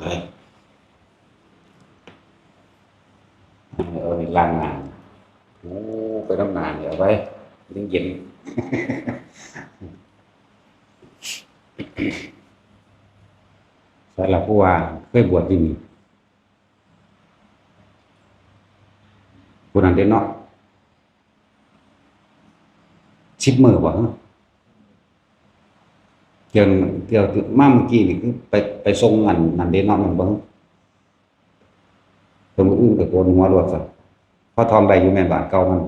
เลยเอาในล่างงานโอ้ไปน้ำนานเดี๋ยวไว้ยังเย็นสารผู้ว่าเคยบวชที่นี่ผู้นั้นเด่นเนาะ10 มื้อบ่เที่ยวเที่ยวมาเมื่อกี้นี่คือไปส่งอันเด่นเนาะมันบ่ตัวมืออื่นกับตัวหัวรถซะพอทองได้อยู่แม่นบาทเก่ามัน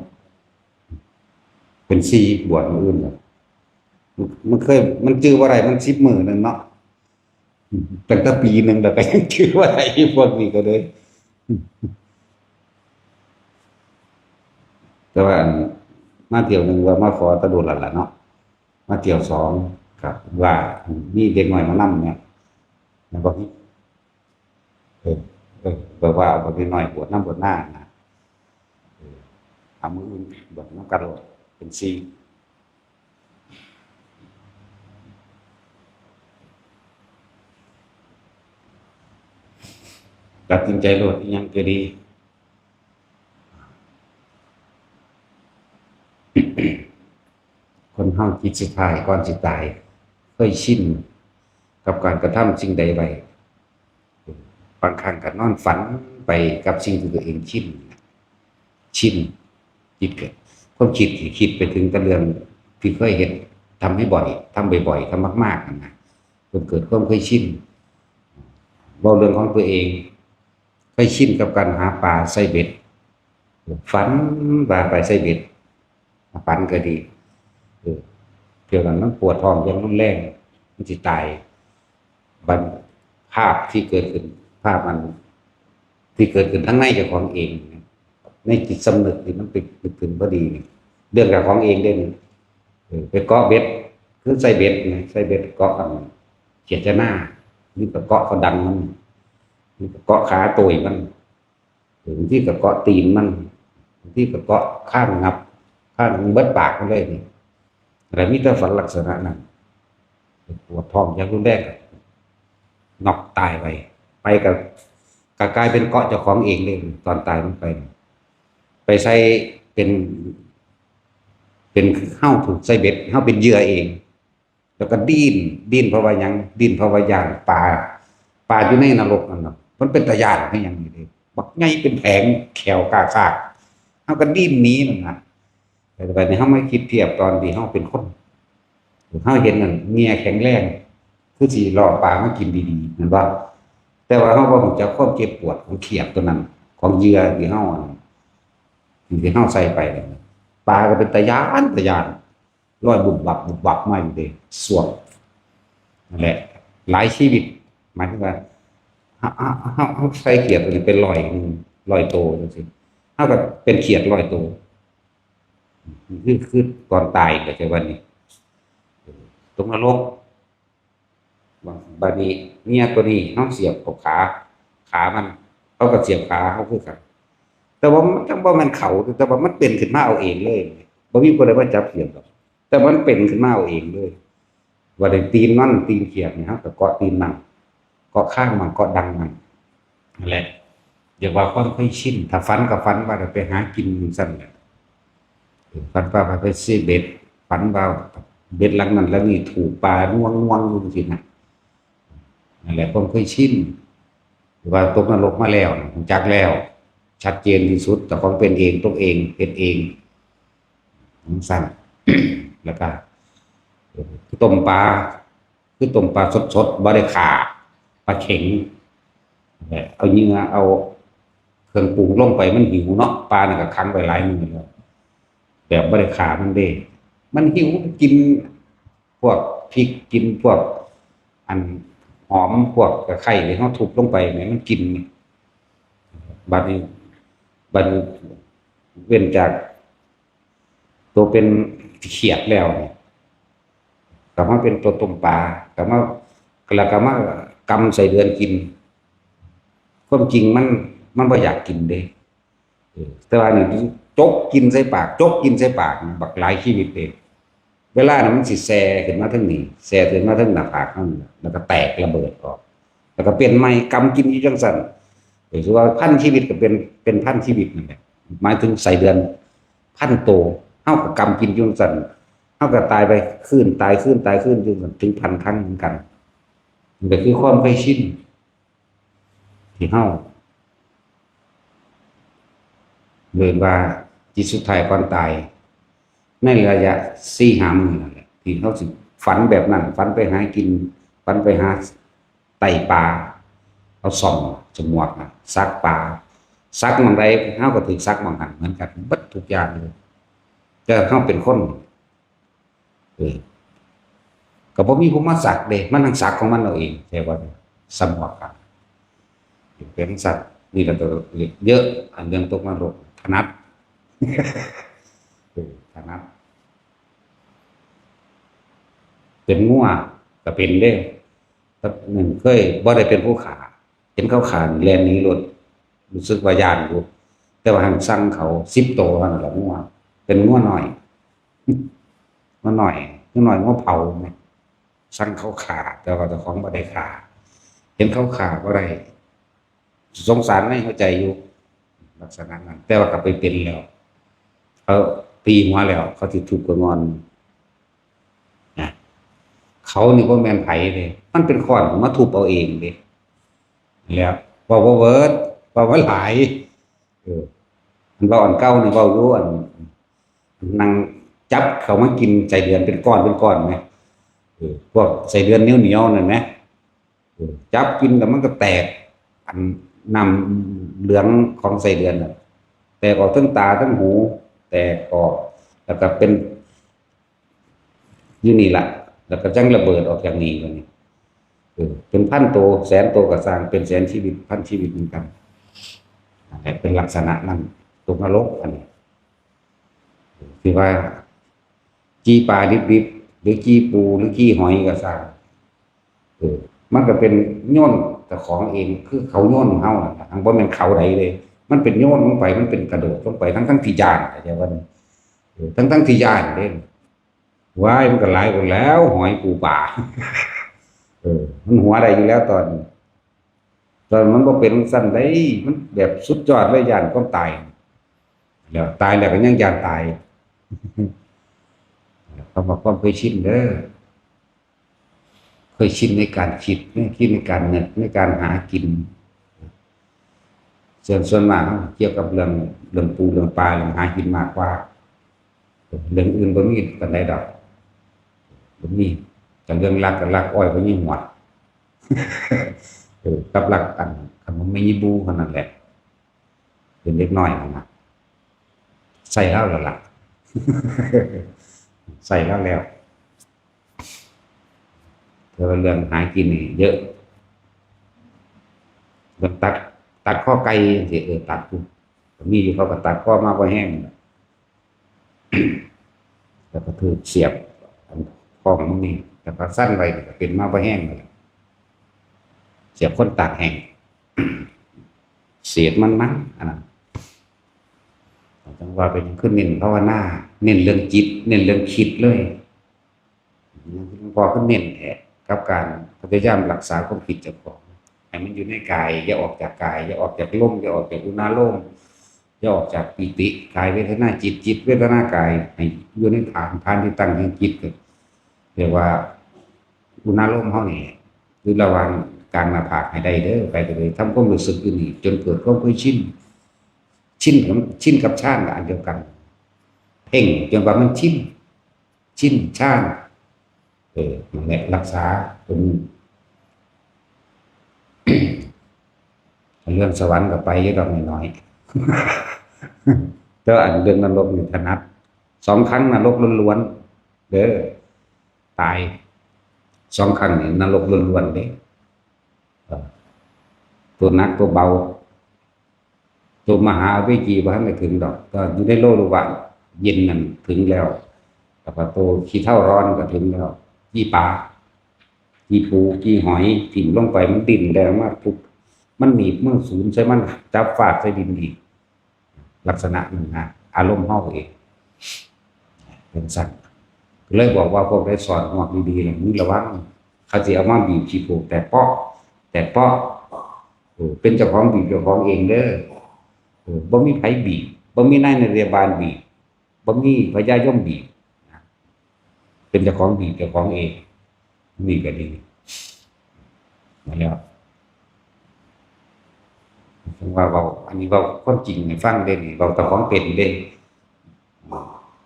เป็น4บวชมืออื่นมันเคยมันจื้อว่าไรมัน10 มื้อนึงเนาะตั้งแต่ปีหนึ่งแล้วก็ยังจื้อว่าไรพวกนี้ก็เลยแต่ว่ามาเที่ยวหนึ่งว่ามาขอตะโดดหล่ะเนาะมาเที่ยวสองครับว่ามีเด็กหน่อยมานั่เนี่ยแล้วบอกนี่บอกว่าเอาไปหน่อยบวชน้ำบวชหน้านะเอามืออื่นบวชน้ำกระโดดเป็นซีตัดสินใจโลดยังก็ดีคนเฮาจิตสุดท้ายก่อนสิตายเคยชินกับการกระทำสิ่งใดไว้บางครั้งก็นอนฝันไปกับสิ่งที่ตัวเองชินจิตเกิดความคิดที่คิดไปถึงแต่เรื่องที่เคยเห็นทำให้บ่อยทำบ่อยๆทำมากๆนะจนเกิดความเคยชินเว้าเรื่องของตัวเองเคยชินกับการหาปลาใส่เบ็ดฝันว่าไปใส่เบ็ดฝันก็ดีเกี่ยวกับนั้นปวดท้องยังรุนแรงมันจะตายบันภาพที่เกิดขึ้นภาพมันที่เกิดขึ้นทั้งในเจ้าของเองในจิตสำนึกที่มันเป็นขึ้นพอดีเรื่องกับของเองเด่นไปเกาะเบ็ดคือใส่เบ็ดนะใส่เบ็ดเกาะเขียดจะหน้านี่ก็เกาะเขาดังมันนี่ก็เกาะขาตัวมันหรือที่ก็เกาะตีนมันที่ก็เกาะข้างงับข้างเบิดปากมันเลยนี่อะไรมิตรฝันลักษณะนั้นปวดท้องยังรุนแรงนอกตายไปกับกลายเป็นเกาะเจ้าของเองเลยตอนตายมันไปใส่เป็นเข้าถูกใส่เบ็ดเข้าเป็นเหยื่อเอง แล้วก็ดิ้นเพราะว่ายังดิ้นเพราะว่าย่างปลาอยู่ในนรกนั่นเนาะมันเป็นตะยานให้ยังอยู่ดีบักไงเป็นแผงแขวกากากเขาก็ดิ้นหนีนั่นนะแต่ไปในเขาไม่คิดเทียบตอนที่เขาเป็นคนเขาเห็นนั่นเมียแข็งแรงคือสิรอปลามากินดีๆนั่นว่าแต่ว่าเขาก็คงจะความเจ็บปวดของเขียดตัวนั้นของเหยื่อที่เขาใส่ไปปลาก็เป็นตะยานลอยบุบบับมาอยู่ดีสวบนั่นแหละหลายชีวิตหมายถึงว่าเขาใส่เขียดตัวนี้เป็นลอยโตจริงๆเขาก็เป็นเขียดลอยโตคือก่อนตายก็จะวันนี้ตรงนรกบานี้เนี่ยตัวนี้เขาเสียบกับขามันเขาก็เสียบขาเขาคือกันแต่ว่ามันจังว่ามันเขาแต่ว่ามันเป็นขึ้นมาเอาเองเลยบ่มีคนใดว่าจับเสียบหรอกแต่มันเป็นขึ้นมาเอาเองเลยว่าได้ตีนมันตีนเขียดเนี่ยครับก็เกาะตีนมันเกาะข้างมันเกาะดังมันนั่นแหละอย่าว่าความเคยชินถ้าฝันกับฝันว่าจะไปหากินสั่นแหละฝันว่าไปซื้อเบ็ดฝันว่าเบ็ดหลังนั้นแล้วนี่ถูกปลาง่วงอยู่จริงนะนั่นแหละความเคยชินว่าตกนรกมาแล้วจักแล้วชัดเจนที่สุดแต่ของเป็นเองตกเองเป็นเองสั่นแล้วก็ต้มปลาคือต้มปลาสดบ่ได้ขาปลาเข็งเอาเนื้อเอาเครื่องปรุงลงไปมันหิวเนาะปลาเนี่ยก็คั้งไปหลายมื้อแล้วแบบบ่ได้ขามันเด้มันหิวกินพวกพริกกินพวกอันหอมพวกตะไคร้ที่เฮาทุบลงไปเนี่ยมันกินบัดนี้เว้นจากตัวเป็นเขียดแล้วเนี่ยกลับมาเป็นตัวต้มปลากลับมากำใส่เดือนกินความจริงมันบ่อยากกินเด้แต่ว่านี่จกกินใส่ปากบักหลายชีวิตเด้เวลานั้นมันสิแซ่ขึ้นมาทั้งนี้แซ่ขึ้นมาทั้งหน้าผากนั่นแล้วก็แตกระเบิดออก แล้วก็เป็นไม้กำกินอยู่จังซั่นคือว่าพันชีวิตก็เป็นพันชีวิตนั่นแหละหมายถึงใส่เดือนพันโตเฮาก็กำกินอยู่จังซั่นเฮาก็ตายไปคืนตายคืนตายคืนจนถึงพันครั้งเหมือนกันมันก็คือความเคยชินที่เฮาเรียนว่าจิตสุดท้ายก่อนตายในระยะ4-5 มื้อนั่นแหละที่เฮาสิฝันแบบนั้นฝันไปหากินฝันไปหาไต่ปลาเอาส่องจมวกนะซักปลาซักหม้องใดเฮาก็ถูกซักหม้องนั้นเหมือนกันเบิดทุกอย่างเลยแต่เฮาเป็นคนก็บ่มีผู้มาซักเด้มันทั้งซักของมันเอาเองใช่ว่าสมวกกันเป็นสัตว์นี่แหละตัวเยอะอันเรื่องตกนรกถนัดถนัดเป็นงัวก็เป็นเด้แต่หนึ่งเคยบ่ได้เป็นผู้ขาเห็นเขาขาแลนหนี้รถรู้สึกว่าย่านอยู่แต่ว่าหันสั่งเขา10 โตเท่านั้นล่ะงัวเป็นงัวน้อยงัวน้อยงัวเผาแม่สั่งเขาขาแต่ว่าเจ้าของบ่ได้ขาเห็นเขาขาบ่ได้สงสารในหัวใจอยู่ลักษณะนั้นแต่ว่าก็ไปเป็นแล้วเขาตีหัวแล้วเขาสิทุบกระงอนนะเขานี่บ่แม่นไผเลยมันเป็นค้อนมาทุบเอาเองเด้แล้วเว้าบ่เบิดเว้าบ่หลายมันเว้าอันเก่านี่เว้าอยู่อันนั่งจับเขามากินไส้เดือนเป็นก้อนแหมพวกไส้เดือนเหนียวๆนั่นแหมจับกินแล้วมันก็แตกอันน้ำเหลืองของไส้เดือนน่ะแตกออกทั้งตาทั้งหูแตกออกแล้วก็เป็นอยู่นี่ล่ะแล้วก็จังระเบิดออกจากนี้บัดนี้เป็นพันโตแสนโตก็สร้างเป็นแสนชีวิตพันชีวิตเหมือนกันนั่นแหละเป็นลักษณะนั้นตกนรกอันนี้ที่ว่าจี้ปลาดิบๆหรือจี้ปูหรือจี้หอยก็สร้างมันก็เป็นโยนแต่ของเองคือเขาโยนเฮาน่ะทั้งบ่แม่นเขาใดเลยมันเป็นโยนลงไปมันเป็นกระโดดลงไปทั้งที่ย่านเข้าใจว่าทั้งที่ย่านเด้ว้ายมันก็หลายคนแล้วหอยปูป่ามันหัวได้อยู่แล้วตอนมันบ่เป็นซั่นได้มันแบบสุดยอดเลยย่านความตายแล้วตายแล้วก็ยังย่านตายเขาบอกความเคยชินเด้อเคยชินในการคิดในการเงินในการหากินส่วนมากเกี่ยวกับเรื่องปูเรื่องปลาเรื่องหากินมากกว่าเรื่องอื่นบ่มีปานใดดอกบ่มีแต่เรื่องรักกับรักอ้อยบ่มีหมดกับรักอันคันมันไม่มีบูเท่านั้นแหละเป็นเล็กน้อยนะใส่แล้วล่ะใส่แล้วแต่ว่าเรื่องหากินนี่เยอะเรื่องตัดข้อไก่สิตัดอยู่มีอยู่เขาก็ตัดข้อมาบ่แห้งแล้วก็ถูกเสียบข้อมันนี่แต่ก็สั้นไปก็เป็นมาบ่แห้งเลยเสียบคนตากแห้งเสียดมันอันนั้นจังว่าเป็นขึ้นเน้นภาวนาเน้นเรื่องจิตเน้นเรื่องคิดเลยพอขึ้นเน้นแท้กับการพยายามรักษาความคิดเจ้าของให้มันอยู่ในกายอย่าออกจากกายอย่าออกจากลมอย่าออกจากอุณาโลมอย่าออกจากปิติกายเวทนาจิตเวทนากายให้อยู่ในฐานที่ตั้งแห่งจิตเรียกว่าอุณาโลมเฮานี่คือระวังกลางหน้าผากให้ได้เด้อไปเลยทำความรู้สึกอยู่นี่จนเกิดความเคยชินกับชาติอันเดียวกันเพ่งจนว่ามันชินชาตินั่นแหละรักษาตรงเรื่องสวรรค์ก็ไปเยอะดอกน้อยๆแต่อันเรื่องนรกนี่ถนัด2 ครั้งนรกล้วนๆเด้อตาย2 ครั้งนี่นรกล้วนๆเด้ตัวนักตัวเบาตัวมหาวิจีบ่ทันได้ถึงดอกก็อยู่ในโลกระหว่างเย็นนั่นถึงแล้วแต่ว่าตัวขี้เถ้าร้อนก็ถึงแล้วขี้ปลาขี้ปูขี้หอยถิ่มลงไปมันดิ่นแรงมากทุกมันหนีบมือศูนย์ใช่มันจับฟาดใส่ดินอีกลักษณะนึงนะอารมณ์เฮาเองเป็นสั่นเลยบอกว่าพวกได้สอนหอกดีๆมึงระวังเขาสิเอามาบีบขี้ปูแต่เปาะ แต่เพราะเป็นเจ้าของบีบเจ้าของเองเด้อบ่มีไผบีบบ่มีนายในเรียบาลบีบบ่มีพญายมบีบนะเป็นเจ้าของบีบเจ้าของเองนี่ก็ดีมาแล้วผมว่าเราอันนี้เราความจริงให้ฟังเด้นี่เราเจ้าของเป็นเด้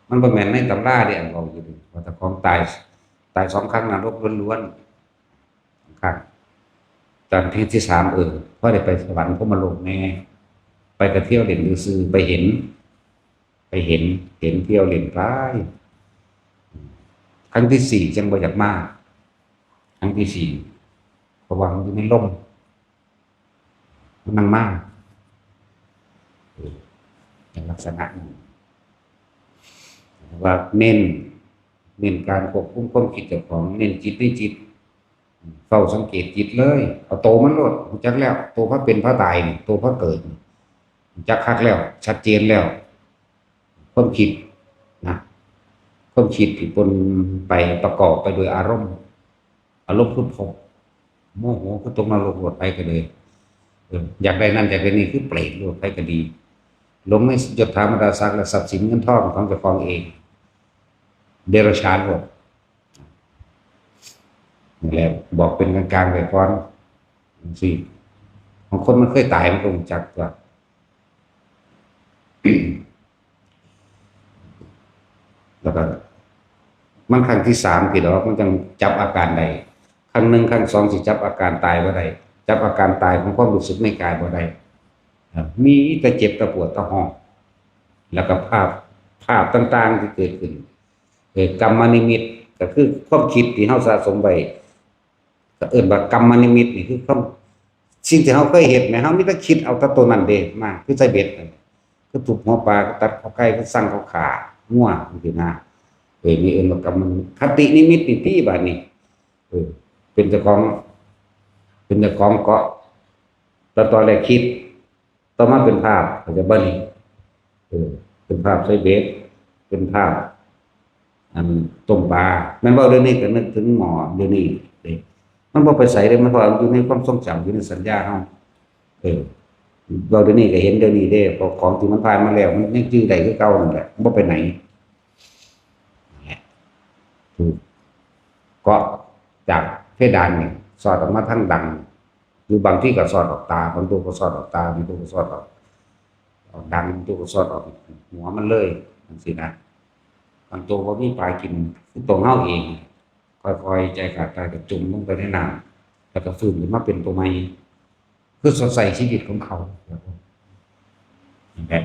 มันบ่แม่นในตำราเด้อันเราอยู่ว่าเจ้าของตาย2 ครั้งนรกล้วนๆครั้งตอนที่3พอได้ไปสวรรค์พรหมโลกแน่ไปแต่เที่ยวเล่นซื่อๆไปเห็นเที่ยวเล่นไปครั้งที่4จังบ่อยากมาครั้งที่4เพราะว่ามันอยู่ในลมมันนั่งมากอย่างลักษณะนั้นว่าเน้นการควบคุมความคิดเจ้าของเน้นจิตในจิตเฝ้าสังเกตจิตเลยเอาโตมันโลดรู้จักแล้วโตพระเป็นพระตายนี่โตพระเกิดรู้จักคักแล้วชัดเจนแล้วความคิดนะความคิดที่ปนไปประกอบไปโดยอารมณ์คือภพโมโหคือตกนรกโลดไปก็เลยอยากได้นั่นอยากได้นี่คือเปรตโลดไปก็ดีหลงในยศถาบรรดาศักดิ์และทรัพย์สินเงินทองของเจ้าของเองเดรัจฉานโลดนี่แหละบอกเป็นกลางๆไปก่อนสิบางคนมันเคยตายมันก็รู้จักว่าแล้วก็มันครั้งที่3ที่ดอกมันจังจับอาการใดครั้ง1ครั้ง2สิจับอาการตายบ่ได้จับอาการตายของความรู้สึกในกายบ่ได้มีแต่เจ็บแต่ปวดแต่ห้องแล้วก็ภาพต่างๆที่เกิดขึ้นกรรมนิมิตก็คือความคิดที่เฮาสะสมไว้ก็เอิ้นว่ากรรมนิมิตนี่คือความสิ่งที่เฮาเคยเฮ็ดแหมเฮามีแต่คิดเอาแต่ตัวนั้นเด้มาคือใส่เบ็ดคือทุบหัวปลาตัดเขาไก่ก็สั่งเขาขางัวจังซี่นะนี่เอิ้นว่ากรรมคตินิมิตนี่ที่บัดนี้เป็นเจ้าของเกาะตอนแรกคิดต่อมาเป็นภาพก็จะบ่นี่เป็นภาพใส่เบ็ดเป็นภาพอันต้มปลาแม่นบ่เดี๋ยวนี้ก็นึกถึงหม้อเดี๋ยวนี้เด้มันบ่ไปไสเด้มันเพราะอยู่ในความทรงจำอยู่ในสัญญาเฮาเราเดี๋ยวนี้ก็เห็นเดี๋ยวนี้เด้เพราะของที่มันผ่านมาแล้วมันยังจื้อได้คือเก่านั่นแหละบ่ไปไหนก็จากเพดานนี่สอดออกมาทางดังหรือบางที่ก็สอดออกตาบางตัวก็สอดออกตาบางตัวก็สอดออกดังบางตัวก็สอดออกหัวมันเลยจังซี่นะบางตัวบ่มีปลายกินคือตัวเฮาเองค่อยๆใจขาดตายก็จุ่มลงไปในน้ำแล้วก็ฟื้นขึ้นมาเป็นตัวใหม่คือสดใสชีวิตของเขาอย่างแบบ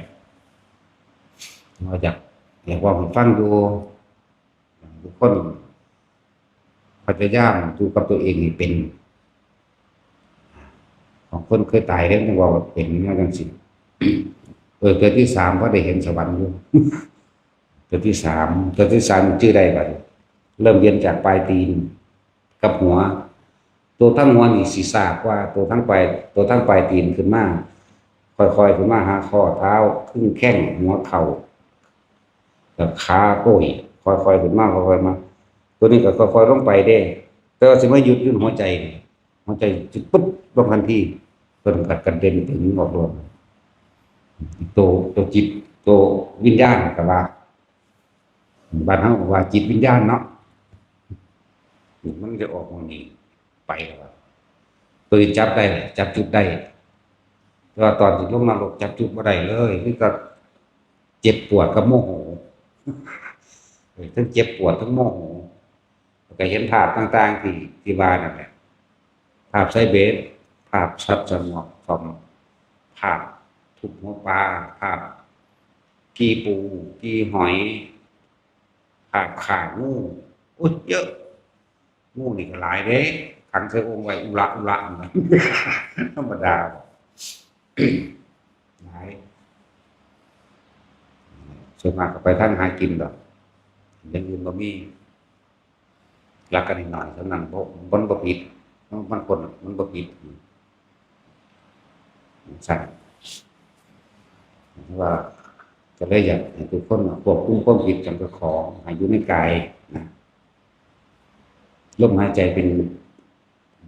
เราอยากว่าผมฟังดูทุกคนพยายามดูกับตัวเองให้เป็นของคนเคยตายแล้วต้องว่าเป็นเงี้ยจังสิเกิดที่3ก็ได้เห็นสวรรค์อยู่เกิดที่3ชื่อได้บัดเริ่มเรียนจากปลายตีนกับหัวตัวทั้งหัวนี่ศีรษะกว่าตัวทั้งปลายตีนขึ้นมาค่อยๆขึ้นมาหาข้อเท้าขึ้นแข้งหัวเข่าแล้วขาโต้ยค่อยๆขึ้นมาค่อยๆมาตัวนี้ก็ค่อยๆลงไปได้แต่ว่าสิมาหยุดหัวใจจุดปุ๊บลงทันทีเพิ่นกัดกระเด็นถึงออกรวมตัวจิตตัววิญญาณก็ว่าบ้านเฮาว่าจิตวิญญาณเนาะมันจะออกมานี่ไปแล้วตัวจับได้จับจุดได้แต่ว่าตอนที่ลงนรกจับจุดบ่ได้เลยคือก็เจ็บปวดกับโมโหทั้งเจ็บปวดทั้งโมโหก็เห็นภาพต่างๆที่ว่านั่นแหละภาพไซเบสภาพชัดสมองสมภาพทุบหัวปลาภาพกีปูกีหอยภาพขางูอุ๊ยเยอะงูนี่ก็หลายเด้ขังใส่องค์ไว้อุระธรรมดาหลายส่วนมากก็ไปทางหากินดอกอย่างอื่นบ่มีรักกันนิดหน่อยเท่านั้นมันบ่ผิดมันคนมันบ่ผิดใช่ว่าก็เลยอยากให้ทุกคนควบคุมความคิดของเจ้าของให้อยู่ในกายนะลมหายใจเป็น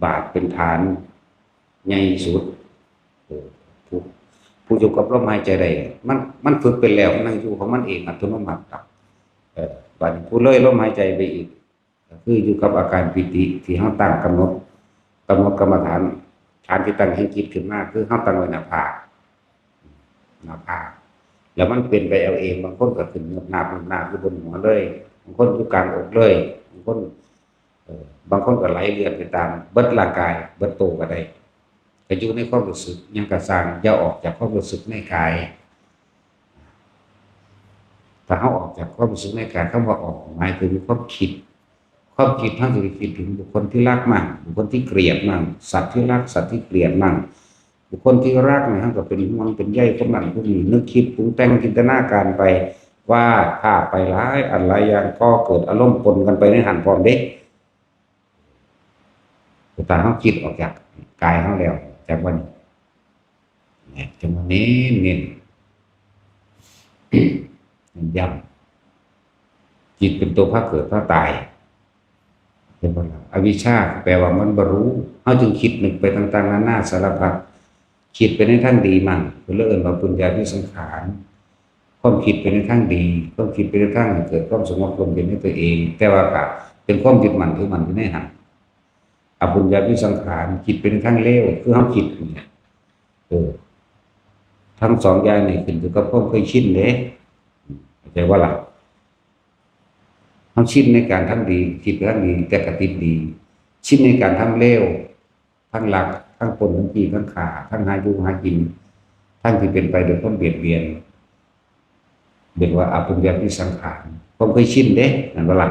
บาทเป็นฐาน ใหญ่สุดผู้ผู้อยู่กับลมหายใจได้มันฝึกเป็นแล้วมันอยู่ของมันเองอัตโนมัติครับบัดนี้ผู้เลยลมหายใจไปอีกก็คืออยู่กับอาการปิติที่เฮาตั้งกำหนดกรรมฐานที่ตั้งให้จิตขึ้นมาคือเฮาตั้งไว้หน้าผากแล้วมันเป็นไปเอาเองบางคนก็ขึ้นหน้าอยู่บนหัวเลยบางคนอยู่กลางอกเลยบางคนก็ไหลเลื่อนไปตามเบิดร่างกายเบิดโตก็ได้ก็อยู่ในความรู้สึกยังกระสร้างอย่าออกจากความรู้สึกในกายถ้าเฮาออกจากความรู้สึกในกายคำว่าออกหมายถึงความคิดท่านจะคิดถึงบุคคลที่รักมั่งบุคคลที่เกลียดมั่งสัตว์ที่รักสัตว์ที่เกลียดมั่งบุคคลที่รักเนี่ยท่านก็เป็นห่วงเป็นใยคนนั้นคนนี้นึกคิดปรุงแต่งจินตนาการไปว่าภาพไปหลายอันหลายอย่างก็เกิดอารมณ์ปนกันไปในหันพร้อมเด้แต่เฮาคิดออกจากกายเฮาแล้วจากวันนี้จังหวะนี้เน้นย้ำจิตเป็นตัวพระเกิดพระตายเป็นว่าอวิชชาแปลว่ามันบ่รู้เฮาจึงคิดนึกไปต่างๆนานาสารพัดคิดไปในทางดีมั่งเพิ่นเอิ้นว่าปุญญาภิสังขารความคิดไปในทางดีความคิดไปในทางให้เกิดความสงบลมเย็นในตัวเองแต่ว่าก็เป็นความยึดมั่นถือมั่นอยู่ในหันอปุญญาภิสังขารคิดไปในทางเลวคือเฮาคิดเนี่ยทั้งสองอย่างนี่ขึ้นอยู่กับความเคยชินเด้เข้าใจว่าล่ะเฮาชินในการทำดีคิดไปทางดีแต่ก็ติดดีชินในการทำเลวทั้งหลักทั้งปนทั้งขี้ทั้งขาทั้งหาอยู่หากินทั้งที่เป็นไปโดยความเบียดเบียนเรียกว่าอปุญญาภิสังขารความเคยชินเด้นั่นว่าล่ะ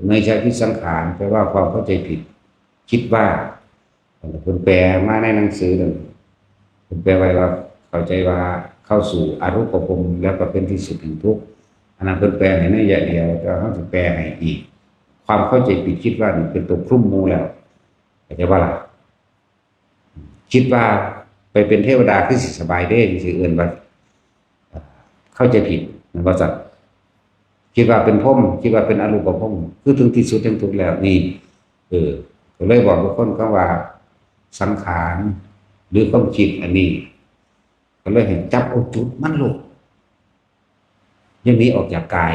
เนยชาภิสังขารแปลว่าความเข้าใจผิดคิดว่าคนแปลมาในหนังสือหนึ่งคนแปลไว้ว่าเข้าใจว่าเข้าสู่อรูปภพแล้วก็เป็นที่สุดแห่งทุกข์อันนั้นคนแปลให้ในอย่างเดียวแต่เขาจะแปลให้อีกความเข้าใจผิดคิดว่านี่เป็นตัวคลุ้มมูแล้วเข้าใจว่าล่ะคิดว่าไปเป็นเทวดาคือสิสบายได้สิเอื่นว่าเข้าใจผิดมันว่าจัดคิดว่าเป็นพรหมคิดว่าเป็นอรูปภพคือถึงที่สุดแห่งทุกข์แล้วนี่ก็เลยบอกทุกคนก็ว่าสังขารหรือความคิดอันนี้ก็เลยเห็นจับเอาจุดมันลงอย่างนี้ออกจากกาย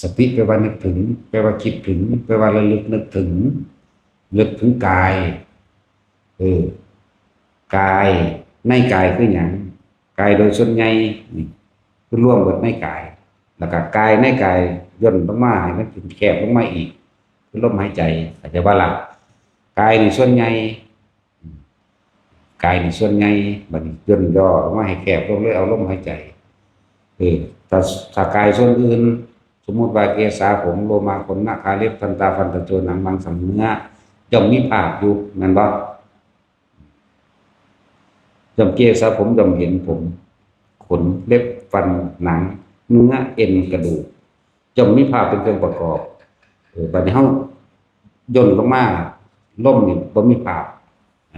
สติแปลว่านึกถึงแปลว่าคิดถึงแปลว่าระลึกนึกถึงกายกายในกายคืออย่างกายโดยส่วนใหญ่นี่คือร่วมหมดในกายแล้วก็กายในกายย่นลงมาให้มันถึงแคบลงมาอีกคือลมหายใจอาจจะว่าล่ะกายนี่ส่วนใหญ่บัดนี้ย่นย่อลงมาให้แคบลงเลยเอาลมหายใจถ้ากายส่วนอื่นสมมุติว่าเกศาผมโลมาขนหน้าขาเล็บทันตาฟันตะโจหนังมังสำเนื้อย่อมมีภาพอยู่นั่นบ่ย่อมเกศาผมย่อมเห็นผมขนเล็บฟันหนังเนื้อเอ็นกระดูกย่อมมีภาพเป็นเครื่องประกอบบัดนี้เฮาย่นลงมาล่มนี่บ่มีภาพ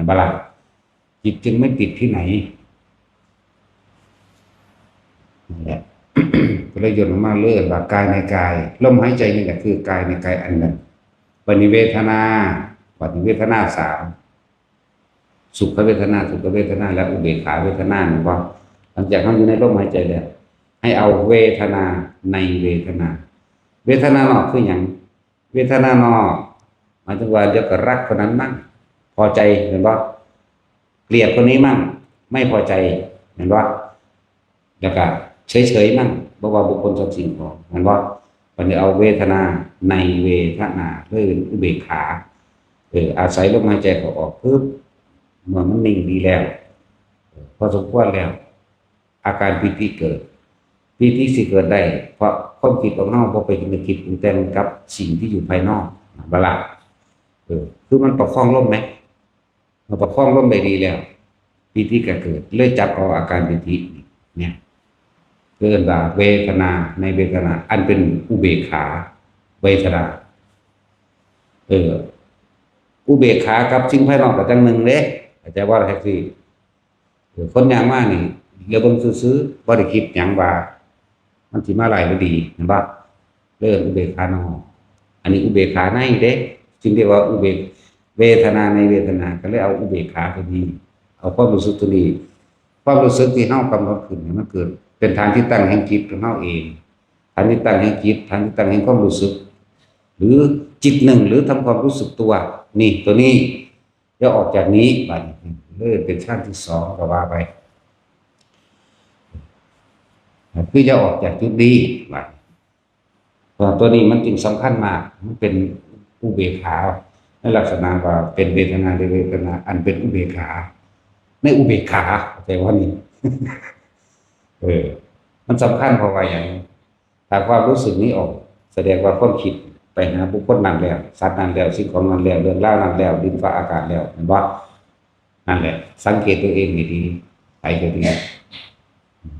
บ่ล่ะจิตจึงไม่ติดที่ไหนนั่นแหละ ก็เลยย่นลงมาเลื่อนว่ากายในกายลมหายใจนี่แหละคือกายในกายอันหนึ่งปณิเวทนาสามสุขเวทนาทุกขเวทนาและอุเบกขาเวทนาหนึ่งว่าหลังจากเขาอยู่ในลมหายใจแล้วให้เอาเวทนาในเวทนานอกคืออย่างเวทนานอกหมายถึงว่าเดี๋ยวก็รักคนนั้นมั่งพอใจเห็นบ่เกลียดคนนี้มั่งไม่พอใจเห็นบ่แล้วก็เฉยมั่งบ่ว่าบุคคลสัตว์สิ่งของเห็นบ่วันนี้เอาเวทนาในเวทนาคืออุเบกขาอาศัยลมหายใจเขาออกปึ๊บเมื่อมันนิ่งดีแล้วพอสมควรแล้วอาการปิติเกิดปิติสิเกิดได้เพราะความคิดของเฮาบ่ไปนึกคิดปรุงแต่งกับสิ่งที่อยู่ภายนอกบ่ล่ะคือมันประคองลมไหมมันประคองลมได้ดีแล้วปิติก็เกิดเลยจับเอาอาการปิติเนี่ยเกิดว่าเวทนาในเวทนาอันเป็นอุเบกขาเวทนาอุเบกขากับสิ่งภายนอกก็จังหนึ่งเด้เข้าใจว่าแท็กซี่คนอย่างว่านี่เดี๋ยวเบิ่งซื่อๆบ่ได้คิดหยังว่ามันสิมาหลายบ่ดีเห็นบ่เริ่มอุเบกขานอกอันนี้อุเบกขาในเด้จึงเรียกว่าอุเบก เวทนาในเวทนาก็เลยเอาอุเบกขาตัวนี้เอาความรู้สึกตัวนี้ความรู้สึกที่เฮากำหนดขึ้นเนี่ยมันเกิดเป็นทางที่ตั้งแห่งจิตของเฮาเองทางที่ตั้งแห่งจิตทางที่ตั้งแห่งความรู้สึกหรือจิตหนึ่งหรือทำความรู้สึกตัวนี่ตัวนี้จะออกจากนี้บัดเลื่อนเป็นชั้นที่สองก็ว่าไปคือจะออกจากจุดนี้บัดตัวนี้มันจึงสำคัญมากมันเป็นอุเบกขาในลักษณะว่าเป็นเวทนาในเวทนาอันเป็นอุเบกขาในอุเบกขาแต่ว่านี่มันสำคัญเพราะว่าอย่างถ้าความรู้สึกนี้ออกแสดงว่าความคิดไปหาบุคคลนั้นแล้วสัตว์นั้นแล้วสิ่งของนั้นแล้วเรื่องราวนั้นแล้วดินฟ้าอากาศแล้วเห็นบ่นั่นแหละสังเกตตัวเองให้ดีไปก็ดี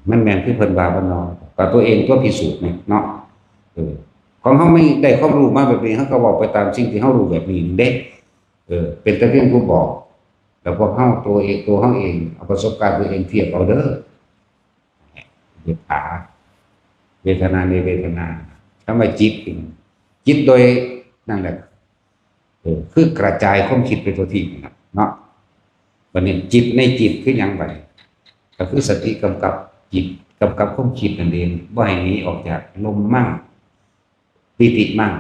มันแม่นคือเพิ่นว่าบ่เนาะก็ตัวเองตัวพิสูจน์นี่เนาะของเฮาไม่ได้ความรู้มาแบบนี้เฮาก็บอกไปตามสิ่งที่เฮารู้แบบนี้เด้เป็นแต่เพียงผู้บอกแล้วพวกเฮาตัวเองตัวเฮาเองเอาประสบการณ์ตัวเองเทียบเอาเด้อเวทนาเวทนาในเวทนาถ้าไม่จิตจิตโดยนั่นแหละคือกระจายความคิดไปตัวที่เนาะวันนี้จิตในจิตคือหยังไงก็คือสติกำกับจิตกำกับความคิดนั่นเองบ่ให้หนีออกจากลมมั่งปิติมั่ง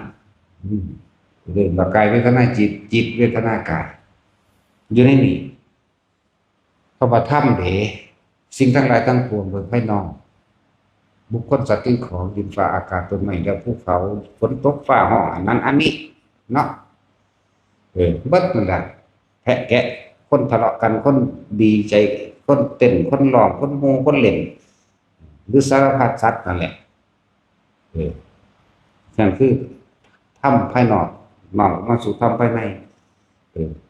เรื่องกายเวทนาจิตจิตเวทนากายอยู่ในนี้เพราะว่าถ้ำเดสิ่งทั้งหลายทั้งปวงบนภายนอกบุคคลสัตว์สิ่งของดินฟ้าอากาศต้นไม้และภูเขาฝนตกฟ้าห้องอันนั้นอันนี้เนาะเบิดนั่นแหละแพะแกะคนทะเลาะกันคนดีใจคนเต้นคนร้องคนโมคนเล่นหรือสารพัดสัตว์นั่นแหละนั่นคือถ้ำภายนอกมาสู่ถ้ำภายใน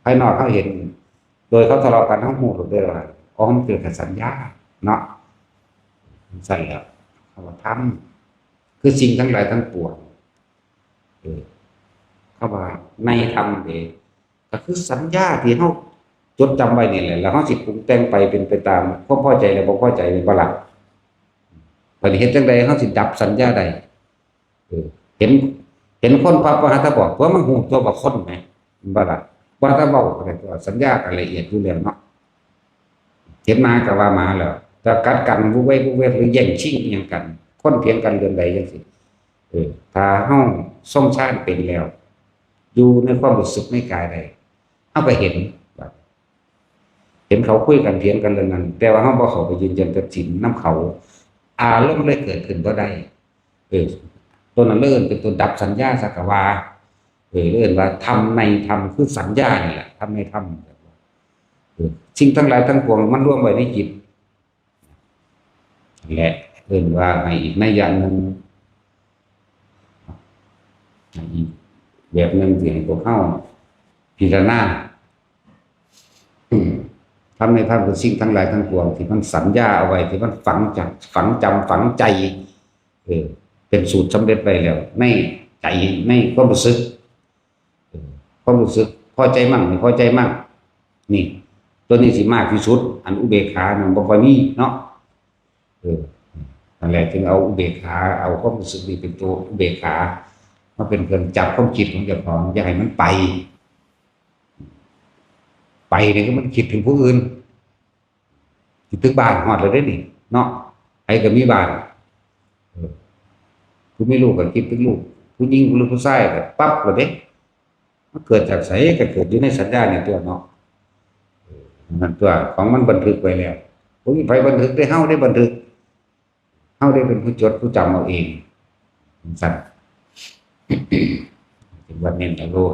ภายนอกเขาเห็นโดยเขาทะเลาะกันทั้งหมู่หรือด้วยอะไรมันเกิดกับสัญญาเนาะใช่แล้วเขาว่าถ้ำคือสิ่งทั้งหลายทั้งปวงเขาว่าในธรรมเองก็คือสัญญาที่เขาจดจำไว้นี่แหละแล้วเขาสิปรุงแต่งไปเป็นไปตามความพอใจและบ่พอใจในบ่ล่ะปฏิเหตุจังใดเขาสิดับสัญญาใดเห็นคนปั๊บว่าถ้าบอกว่ามันหูตัวบ่คนไหมบ่ล่ะว่าถ้าบอกอะไรตัวสัญญากันละเอียดอยู่แล้วเนาะเห็นมาก็ว่ามาแล้วถ้ากัดกันวุ้ยหรือแย่งชิงอหยังกันคนเถียงกันเรื่องใดจังซี่ถ้าเฮาส่งชาติเป็นแล้วอยู่ในความรู้สึกในกายใดเฮาก็เห็นเขาคุยกันเถียงกันเรื่องนั้นแต่ว่าเฮาบ่เข้าไปยืนยันตัดสินนำเขาอารมณ์เลยเกิดขึ้นบ่ได้ตัวนั้นเลื่อนเป็นตัวดับสัญญาสักว่าเลื่อนว่าทำในธรรมคือสัญญานี่แหละทำในธรรมสิ่งทั้งหลายทั้งปวงมันรวมไว้ในจิตและเลื่อนว่าในอีกในอย่างหนึ่งอีกแบบหนึ่งที่ให้พวกเข้าพิจารณาทำในธรรมคือสิ่งทั้งหลายทั้งปวงที่มันสัญญาเอาไว้ที่มันฝังจำฝังใจเป็นสูตรสำเร็จไปแล้วในใจในความรู้สึกพอใจมั่งไม่พอใจมั่งนี่ตัวนี้สิมากที่สุดอันอุเบกขามันบ่ค่อยมีเนาะนั่นแหละจึงเอาอุเบกขาเอาความรู้สึกนี้เป็นตัวอุเบกขามาเป็นเครื่องจับความคิดของเจ้าของอย่าให้มันไปเนี่ยก็มันคิดถึงผู้อื่นคิดถึงบ้านฮอดเลยได้นี่เนาะใครก็มีบ้านผู้ไม่ลูกก็คิดถึงลูกผู้หญิงหรือผู้ชายก็ปั๊บเลยเด้มันเกิดจากไสก็เกิดอยู่ในสัญญาในตัวเนาะนั่นตัวของมันบันทึกไว้แล้วผู้มีไผบันทึกได้เฮาได้บันทึกเฮาได้เป็นผู้จดผู้จำเอาเองสั่นถึงวันนี้นะลูก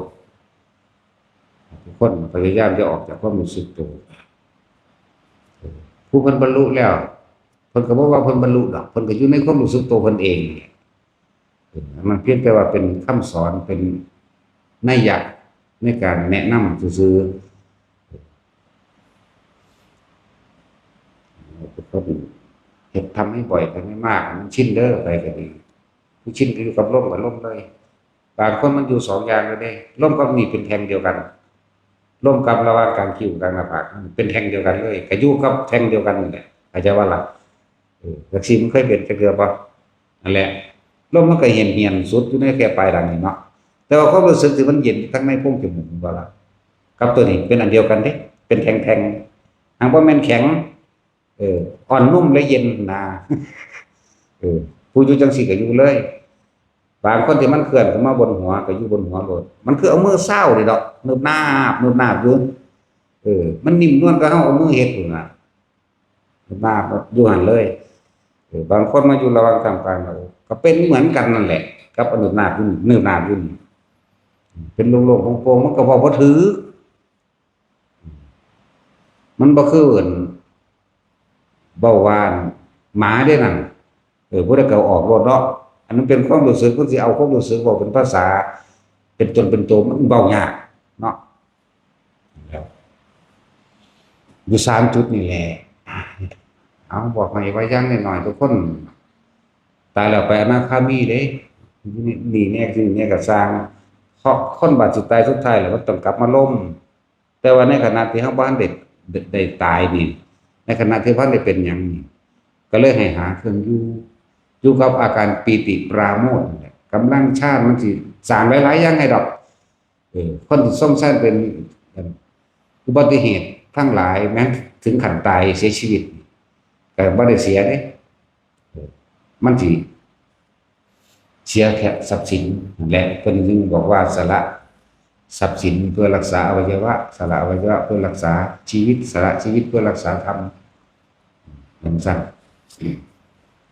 ทุกคนพยายามจะออกจากความรู้สึกตัวผู้เพิ่นบรรลุแล้วเพิ่นก็บ่ว่าเพิ่นบรรลุดอกเพิ่นก็อยู่ในความรู้สึกตัวเพิ่นเองมันเพียงแต่ว่าเป็นคำสอนเป็นนัยยะในการแนะนำซื่อๆก็เฮ็ดทำให้บ่อยทำให้มากมันชินเด้อไปก็ดีผู้ชินก็อยู่กับลมกับลมเลยบางคนมันอยู่สองอย่างเลยเด้ลมกับนี่เป็นแท่งเดียวกันลมกับระหว่างการคิ้วกลางหน้าผากเป็นแท่งเดียวกันเลยก็อยู่กับแท่งเดียวกันนั่นแหละเข้าใจว่าล่ะจักซี่มันเคยเป็นจักเทื่อบ่นั่นแหละลมมันก็เหี่ยนสุดอยู่ในแค่ปลายดังนี่เนาะแต่ว่าความรู้สึกที่มันเย็นทั้งในโพรงจมูกบ่ล่ะ กับตัวนี้เป็นอันเดียวกันเด้เป็นแท่งๆหางบ่แม่นแข็งอ่อนนุ่มและเย็นนะผู้อยู่จังซี่ก็อยู่เลยบางคนที่มันเคลื่อนขึ้นมาบนหัวก็อยู่บนหัวโลดมันคือเอามือเศร้านี่ดอกนึบนาบอยู่มันนิ่มนวลก็เฮาเอามือเฮ็ดอยู่น่ะนึบนาบอยู่หั่นเลยบางคนมาอยู่ระหว่างท่ามกลางเราก็เป็นเหมือนกันนั่นแหละกับอนุนาบอยู่นึบนาบอยู่นี่เป็นโล่งๆโปร่งๆมันก็บ่ถือมันบ่คือเบาหวานหมาได้นั่นผู้ใดก็ออกรถเนาะอันนั้นเป็นความรู้สึกเพิ่นสิเอาความรู้สึกเว้าเป็นภาษาเป็นตนเป็นตัวมันเว้ายากเนาะอยู่3จุดนี่แหละเอาบอกให้ไว้อย่างน้อยๆทุกคนตายแล้วไปอนาคามีเด้นี่แน่คือเนี่ยก็สร้างเพราะคนบาดสิตายสุดท้ายแล้วมันต้องกลับมาล้มแต่ว่าในขณะที่เฮาบ่ทันได้ตายนี่ในขณะที่เพิ่นได้เป็นหยังนี่ก็เลยให้หาเครื่องอยู่กับอาการปีติปราโมทย์กำลังฌานมันสิสร้างหลายๆอย่างให้ดอกคนที่สงสัยเป็นอุบัติเหตุทั้งหลายแม้ถึงขั้นตายเสียชีวิตก็บ่ได้เสียเด้มันสิเสียแค่ทรัพย์สินและเพิ่นจึงบอกว่าสละทรัพย์สินเพื่อรักษาอวัยวะสละอวัยวะเพื่อรักษาชีวิตสละชีวิตเพื่อรักษาธรรมอย่างนั้น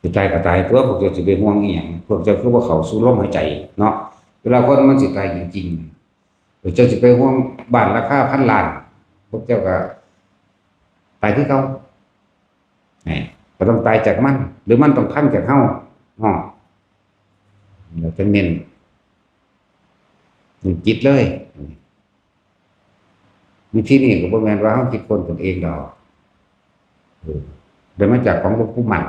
จะตายก็ตายตัวพวกเจ้าสิไปห่วงอีหยังพวกเจ้าคือว่าเขาสู้ลมหายใจเนาะเวลาคนมันสิตายจริงๆพวกเจ้าสิไปห่วงบ้านราคาพันล้านพวกเจ้าก็ตายคือเขาก็ต้องตายจากมันหรือมันต้องพังจากเฮาเราจะเน้นจิตเลยวิธีนี้ก็บ่แม่นว่าเฮาคิดคนตนเองดอกได้มาจากของหลวงปู่มั่น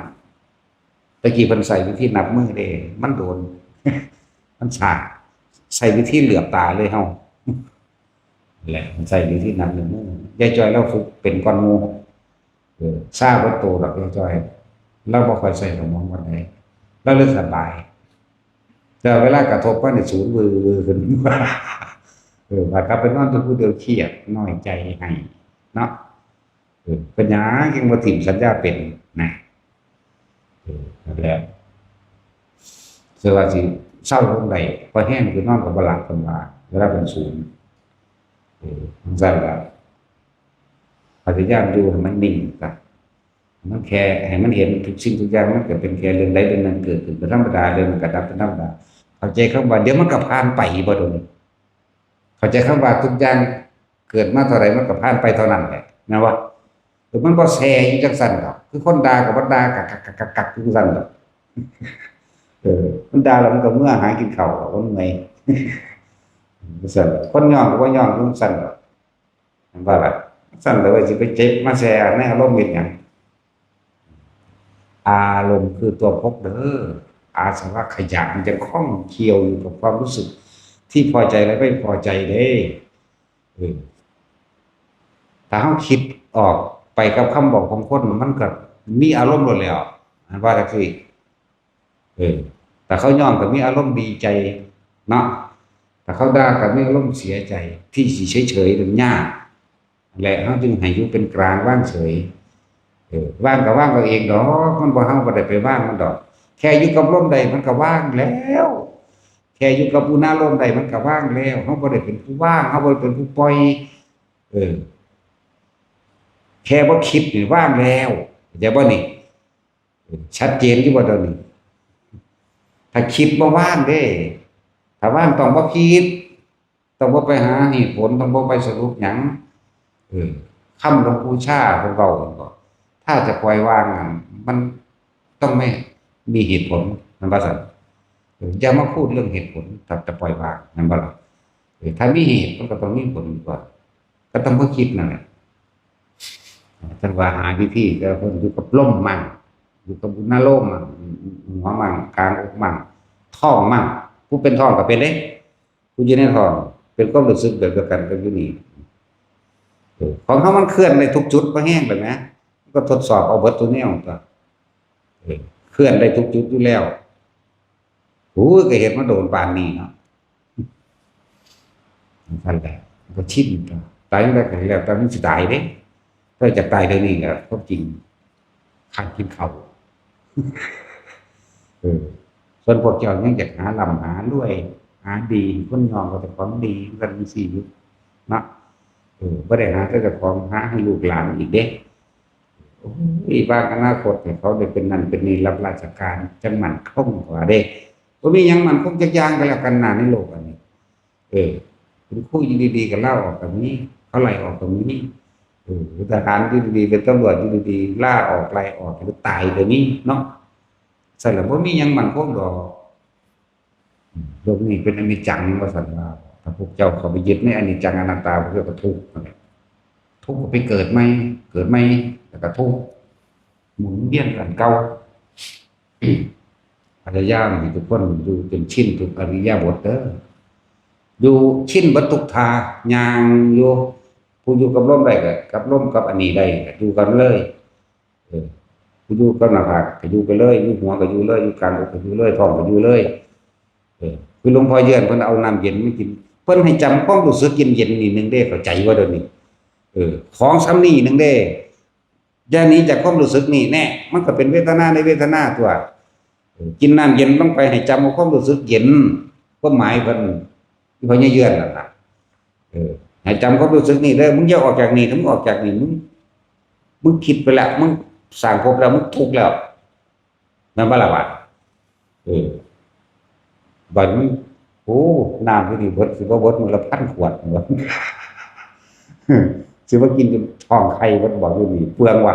ตะกี้เพิ่นใส่วิธีนับมือเด้มันโดนมันฉากใส่วิธีเหลือบตาเลยเฮาแหละมันใส่วิธีนับมือยายจอยเราฝึกเป็นก้อนงูทราบว่าโตดอกยายจอยเราบ่ค่อยใส่สมองวันใดเราเลยสบายแต่เวลากระทบว่าในศูนย์วือขึ้นว่ากลับไปนอนตัวผู้เดียวเครียดน้อยใจให้เนาะเป็นหยังยังบ่ถิ่มสัญญาเป็นนะนั่นแหละเชื่อว่าสิเศร้าลงใดพอแห้งคือนอนก็บ่หลับเพิ่นว่าเวลาเป็นศูนย์มันซั่นล่ะพยายามอยู่ให้มันนิ่งซะมันแค่ให้มันเห็นทุกสิ่งทุกอย่างมันก็เป็นแค่เรื่องใดเรื่องหนึ่งเกิดขึ้นเป็นธรรมดาเรื่องมันก็ดับเป็นธรรมดาเข้าใจคำว่าเดี๋ยวมันก็ผ่านไปบ่ดนี้เข้าใจคำว่าทุกอย่างเกิดมาเท่าไหร่มันก็ผ่านไปเท่านั้นแหละนะว่ามันบ่แซ่อยู่จังซั่นดอกคือคนด่าก็บ่ด่ากักๆๆๆจังซั่นดอกมันด่าแล้วมันก็เมื่อหากินข้าวมันเมื่อยซั่นคนย่องก็บ่ย่องจังซั่นดอกมันว่าล่ะซั่นแล้วสิไปเจ็บมาแซ่ในอารมณ์เฮ็ดหยังอารมณ์คือตัวพกเด้ออาสวะขยะมันจะข้องเคียวอยู่กับความรู้สึกที่พอใจและไม่พอใจเด้ถ้าเฮาคิดออกไปกับคำบอกของคนมันก็มีอารมณ์หมดแล้วว่าจังซี่แต่เขาย่อมก็มีอารมณ์ดีใจเนาะแต่เขาด่าก็มีอารมณ์เสียใจที่สิเฉยๆถึงยากและเฮาจึงให้อยู่เป็นกลางว่างเฉยว่างก็ว่างก็เองดอกมันบ่เฮาบ่ได้ไปว่างมันดอกแค่อยู่กับลมใดมันก็ว่างแล้วแค่อยู่กับอุณหภูมิใดมันก็ว่างแล้วเฮาบ่ได้เป็นผู้ว่างเฮาบ่ได้เป็นผู้ปล่อยแค่บ่คิดนี่ว่างแล้วเข้าใจบ่นี่ชัดเจนอยู่บ่ตอนนี้ถ้าคิดบ่ว่างเด้ถ้าว่างต้องบ่คิดต้องบ่ไปหาเหตุผลต้องบ่ไปสรุปหยังคำหลวงปู่ชาเพิ่นเว้าเพิ่นบอกถ้าจะปล่อยวางมันต้องไม่มีเหตุผลนั่นว่าซั่นอย่ามาพูดเรื่องเหตุผลถ้าจะปล่อยวางนั่นบ่ล่ะถ้ามีเหตุมันก็ต้องมีผลก่อนก็ต้องบ่คิดนั่นแหละท่านว่าหาวิธีก็เพิ่นอยู่กับลมมั่งอยู่กับอุณหภูมิมั่งหัวมั่งกลางอกมั่งท้องมั่งผู้เป็นท้องก็เป็นเด้ผู้อยู่ในท้องเป็นความรู้สึกแบบเดียวกันกับอยู่นี่ของเขามันเคลื่อนในทุกจุดบ่แห้งแบบนะก็ทดสอบเอาเบิดตัวแนวก็เคลื่อนได้ทุกจุดอยู่แล้วโอ้ยก็เห็นมาโดนปานนี้เนาะนั่นแหละก็ชินก็ ตายตั้งแต่แล้วตอนนี้สิตายเด้ถ้าจะตายเดี๋ยวนี้ก็ความจริงขาดกินข้าวเออส่วนพวกเจ้ายังอยากหาลำหาด้วยหาดีคนยอมก็แต่ของดีกันมีสี่ยุคเนาะบ่ได้หาแต่เจ้าของหาให้ลูกหลานอีกเด้โอ้ยบางอนาคตเนี่ยเขาได้เป็นนั่นเป็นนี่รับราชการจังมั่นคงกว่าเด้บ่มีหยังมั่นคงจักอย่างก็แล้วกันน่ะในโลกอันนี้เป็นคู่อยู่ดีๆก็เล่าออกแบบนี้เขาไล่ออกตรงนี้ทหารอยู่ดีๆเป็นตำรวจอยู่ดีๆล่าออกไล่ออกหรือตายเดี๋ยวนี้เนาะใส่แล้วบ่มีหยังมั่นคงดอกโลกนี้เป็นอนิจจังว่าซั่นว่าถ้าพวกเจ้าเข้าไปยึดในอนิจจังอนัตตาพวกเจ้าก็ทุกข์นั่นแหละทุกข์ก็ไปเกิดใหม่แล้วก็ทุกข์หมุนเวียนกันเก่าพยายามให้ทุกคนอยู่จนชินทุกอริยบทเด้ออยู่ชินเบิดทุกท่าย่างอยู่ผู้อยู่กับลมได้ก็กับลมกับอันนี้ได้ก็อยู่กันเลยผู้อยู่กับหน้าผากก็อยู่ไปเลยอยู่หัวก็อยู่เลยอยู่กลางอกก็อยู่เลยท้องก็อยู่เลยคือหลวงพ่อเยือนเพิ่นเอาน้ำเย็นมากินเพิ่นให้จำความรู้สึกเย็นๆนี่นึงเด้เข้าใจว่าเดี๋ยวนี้ของซ้ำนี่นึงเด้อย่าหนีจากความรู้สึกนี่แน่มันก็เป็นเวทนาในเวทนาตัวกินน้ำเย็นต้องไปให้จำเอาความรู้สึกเย็นความหมายเพิ่นที่พ่อเยือนนั่นน่ะให้จำความรู้สึกนี่เด้อมึงอย่าออกจากนี่ถ้ามึงออกจากนี่มึงคิดไปแล้วมึงสร้างภพแล้วมึงทุกข์แล้วนั่นบ่ล่ะว่าบัดมันโอ้น้ำที่นี่เบิดสิบ่เบิดมื้อละ1,000 ขวดบ่สิว่ากินจนท้องไข่เบิดบ่อยู่นี่เปลืองว่ะ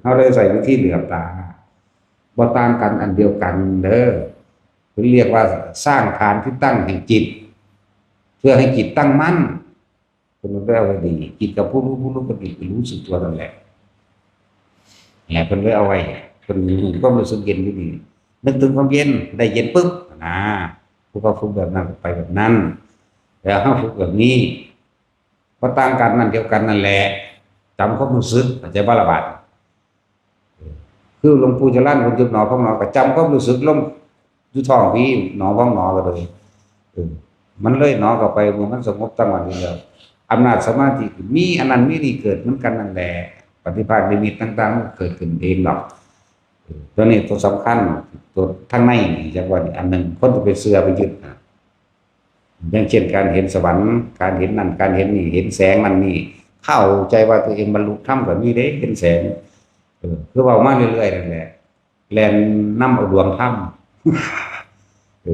เฮาเลยใส่วิธีเหลือบตาบ่ต่างกันอันเดียวกันเด้อคือเรียกว่าสร้างฐานที่ตั้งแห่งจิตเพื่อให้จิตตั้งมั่นคุณได้เอาไว้ดีจิตกับผู้รู้ปฏิรู้สึกตัวนั่นแหละแหละเพิ่นเลยเอาไว้เพิ่นก็รู้สึกเย็นอยู่นี่นึกถึงความเย็นได้เย็นปึ๊บนะผู้เขาฝึกแบบนั้นไปแบบนั้นแล้วเฮาฝึกแบบนี้ก็ต่างกันนั่นเดียวกันนั่นแหละจำความรู้สึกเข้าใจบ่ล่ะบาดคือหลวงปู่จรัญคนจุดหนอพองหนอก็จำความรู้สึกลงอยู่ท้องพี่หนอพองหนอก็เลยมันเลยหนอเข้าไปเมื่อมันสงบตั้งวันนี้แล้วอำนาจสมาธิมีอันนั้นมีนี่เกิดเหมือนกันนั่นแหละปฏิภาณนิมิตต่างๆมันเกิดขึ้นเองหรอกตัวนี้ตัวสำคัญตัวทั้งในจังว่าอันหนึ่งคนจะไปเสือไปยึดอย่างเช่นการเห็นสวรรค์การเห็นนั่นการเห็นนี่เห็นแสงนั่นนี่เข้าใจว่าตัวเองบรรลุธรรมก็มีเด้เห็นแสงคือเว้ามาเรื่อยๆนั่นแหละแล่นนำเอาดวงธรรม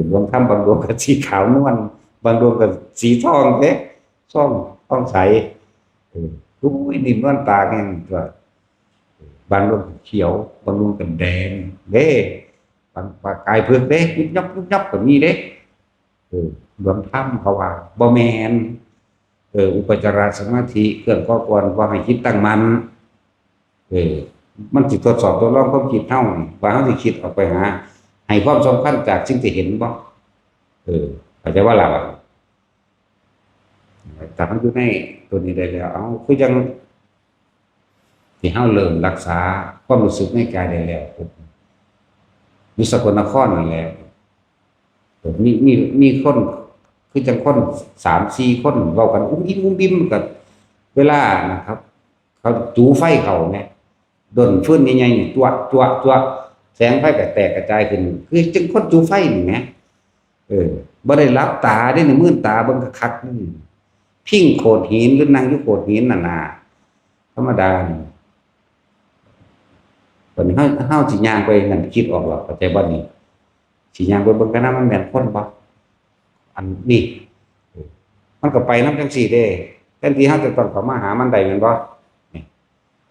ดวงธรรมบางดวงก็สีขาวนวลบางดวงก็สีทองเด้ทองใสอุ้ยนี่นวลตาแห่งตัวบางดวงเขียวบางดวงก็แดงเด้บางปากกายเพิ่นเด้ยุบยับก็มีเด้ดวงธรรมเขาว่าบ่แม่นอุปจารสมาธิเครื่องก่อกวนว่าให้คิดตั้งมั่นมันสิทดสอบตัวรองความคิดเฮาว่าเฮาสิคิดออกไปหาให้ความสำคัญจากสิ่งที่เห็นบ่เข้าใจว่าล่ะแต่มันอยู่ในตัวนี้ได้แล้วคือจังที่เฮาเริ่มรักษาความรู้สึกในกายได้แล้วอยู่สกลนครนั่นแหละมีคนคือจังคน 3-4 คนเว้ากันอุ้มอิ่มกันเวลานะครับเขาจูไฟเขาแม่ดนฟืนใหญ่ๆจั่วแสงไฟก็แตกกระจายขึ้นคือจังคนจูไฟนี่แหมบ่ได้หลับตาได้ในมื่นตาเบิ่งคักๆนี่พิงโขดหินหรือนั่งอยู่โขดหินนั่นน่ะธรรมดานี่เพิ่นเฮาสิย่างไปนั่นคิดออกหรอกเข้าใจบ่นี่สิย่างไปเบิ่งกันนะมันแม่นคนบ่อันนี้มันก็ไปนำจังซี่เด้แทนที่เฮาจะต้องเข้ามาหามันได้แม่นบ่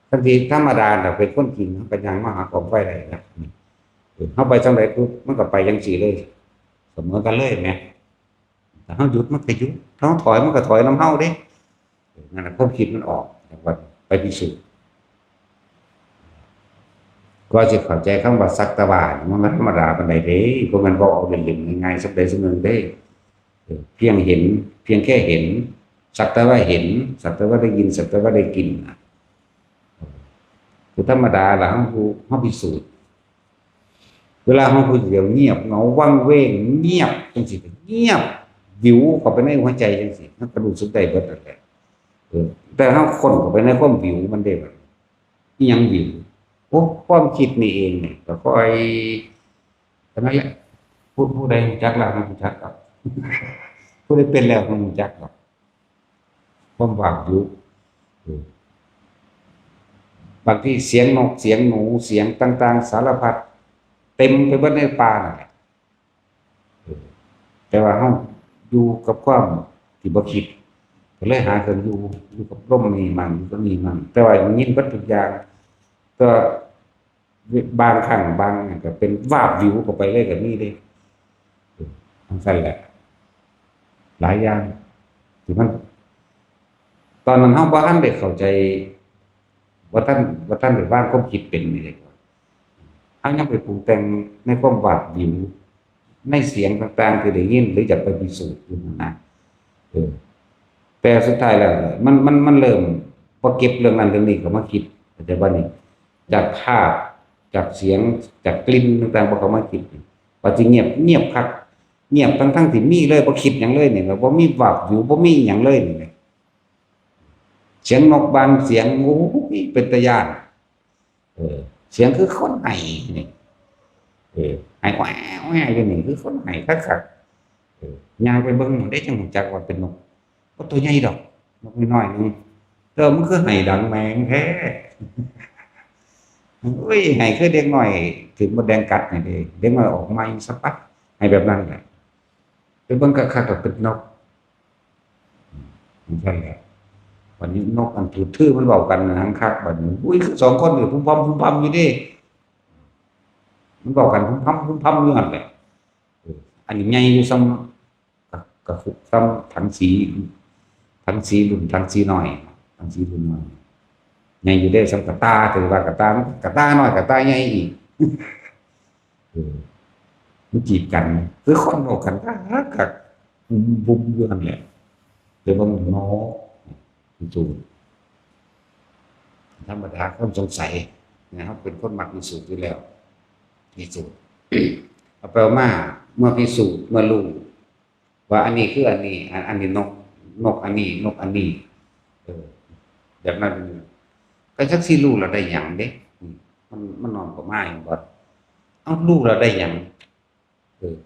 ทันทีธรรมดาน่ะเป็นคนจริงเฮาก็ย่างมาหากองไฟได้ครับเฮาไปจังได๋ปุ๊บมันก็ไปจังซี่เลยเสมอกันเลยแหมถ้าเฮาหยุดมันก็หยุดถ้าเฮาถอยมันก็ถอยนำเฮาเด้นั่นน่ะความคิดมันออกว่าไปพิสูจน์ก็สิเข้าใจคำว่าสักตะวามันธรรมดาปานใดเด้บ่แม่นบ่เอาเล่นๆง่ายๆสักใดสักหนึ่งเด้เพียงเห็นเพียงแค่เห็นสักแต่ว่าเห็นสักแต่ว่าได้ยินสักแต่ว่าได้กลิ่นคือธรรมดาล่ะเฮาพิสูจน์เวลาเฮาพูดเดี๋ยวเงียบเหงาวังเวงเงียบจังซี่เงียบวิวเข้าไปในหัวใจจังซี่มันก็รู้สึกได้เบิดนั่นแหละ แต่เฮาค้นเข้าไปในความวิวมันได้แบบอิหยังวิวโอ้ความคิดนี่เองเนี่ยก็ค่อยเท่านั้นแหละผู้ใดรู้จักแล้วมันรู้จักครับผู้ใดเป็นแล้วมันรู้จักครับความว่างอยู่เออบางทีเสียงนกเสียงหนูเสียงต่างๆสารพัดเต็มไปหมดในป่านั่นแหละเออแต่ว่าเฮาอยู่กับความที่บ่คิดก็เลยหาเครื่องอยู่กับลมนี่มันอยู่กับนี่มันแต่ว่าอย่างนี้เบิดทุกอย่างก็บางครั้งบางอย่างก็เป็นวาบวิวเข้าไปเลยก็มีเด้ทั้งนั้นแหละหลายอย่างที่มันตอนนั้นเฮาบ่ทันได้เข้าใจว่าท่านได้วางความคิดเป็นนี่เลยเฮายังไปปรุงแต่งในความวาบวิวในเสียงต่างๆที่ได้ยินหรืออยากไปพิสูจน์อยู่นั่นนะเออ แต่สุดท้ายแล้วมันเริ่มพอเก็บเรื่องนั้นเรื่องนี้ก็มาคิดแต่ว่านี่จากภาพจากเสียงจากกลิ่นต่างๆพอเขามาคิดว่าสิเงียบคักเงียบทั้งที่มีเลยบ่คิดหยังเลยนี่แบบบ่มีวาบวิวบ่มีหยังเลยนี่เสียงนกบางเสียงโอ้ยเป็นตาย้านเออเสียงคือคนไห้นี่ไห้แหววแหวอยู่นี่คือคนไห้คักๆย่างไปเบิ่งได้จังรู้จักว่าเป็นนก ก็ตัวใหญ่ดอกนกน้อยๆนึงเติมมันคือไห้ดังแมงแท้อุ้ยไห้คือเด็กน้อยถึงมดแดงกัดนี่เด้เด็กน้อยออกมาอีกสักพักไห้แบบนั้นแหละไปเบิ่งคักๆก็เป็นนกมันใช่แหละวันนี้นกอันถือทื่อมันเว้ากันหังคักบัดนี้อุ้ยคือสองคนนี่พุ่มพำอยู่เด้มันเว้ากันพุ่มพำอยู่นั่นแหละอันนี้ใหญ่อยู่ซ้ำกับซ้ำถังสีรุ่นถังสีน้อยถังสีรุ่นน้อยใหญ่อยู่ได้ซ้ำกระตาถือว่ากระตามันกระตาน้อยกระตาใหญ่อีกมันจีบกันคือคนบอกกันกับบุ้มอยู่นั่นแหละเดี๋ยวมันโน้จูธรรมดาคนสงสัยนะครับเป็นคนมักพิสูจน์อยู่แล้วพิสูจน์เอาไปมาเมื่อพิสูจน์เมื่อรู้ว่าอันนี้คืออันนี้อันนี้นกอันนี้นกอันนี้แบบนั้นก็จักสิรู้เราได้หยังเด้มันนอนก็มาอย่างบ่เอ้ารู้เราได้หยัง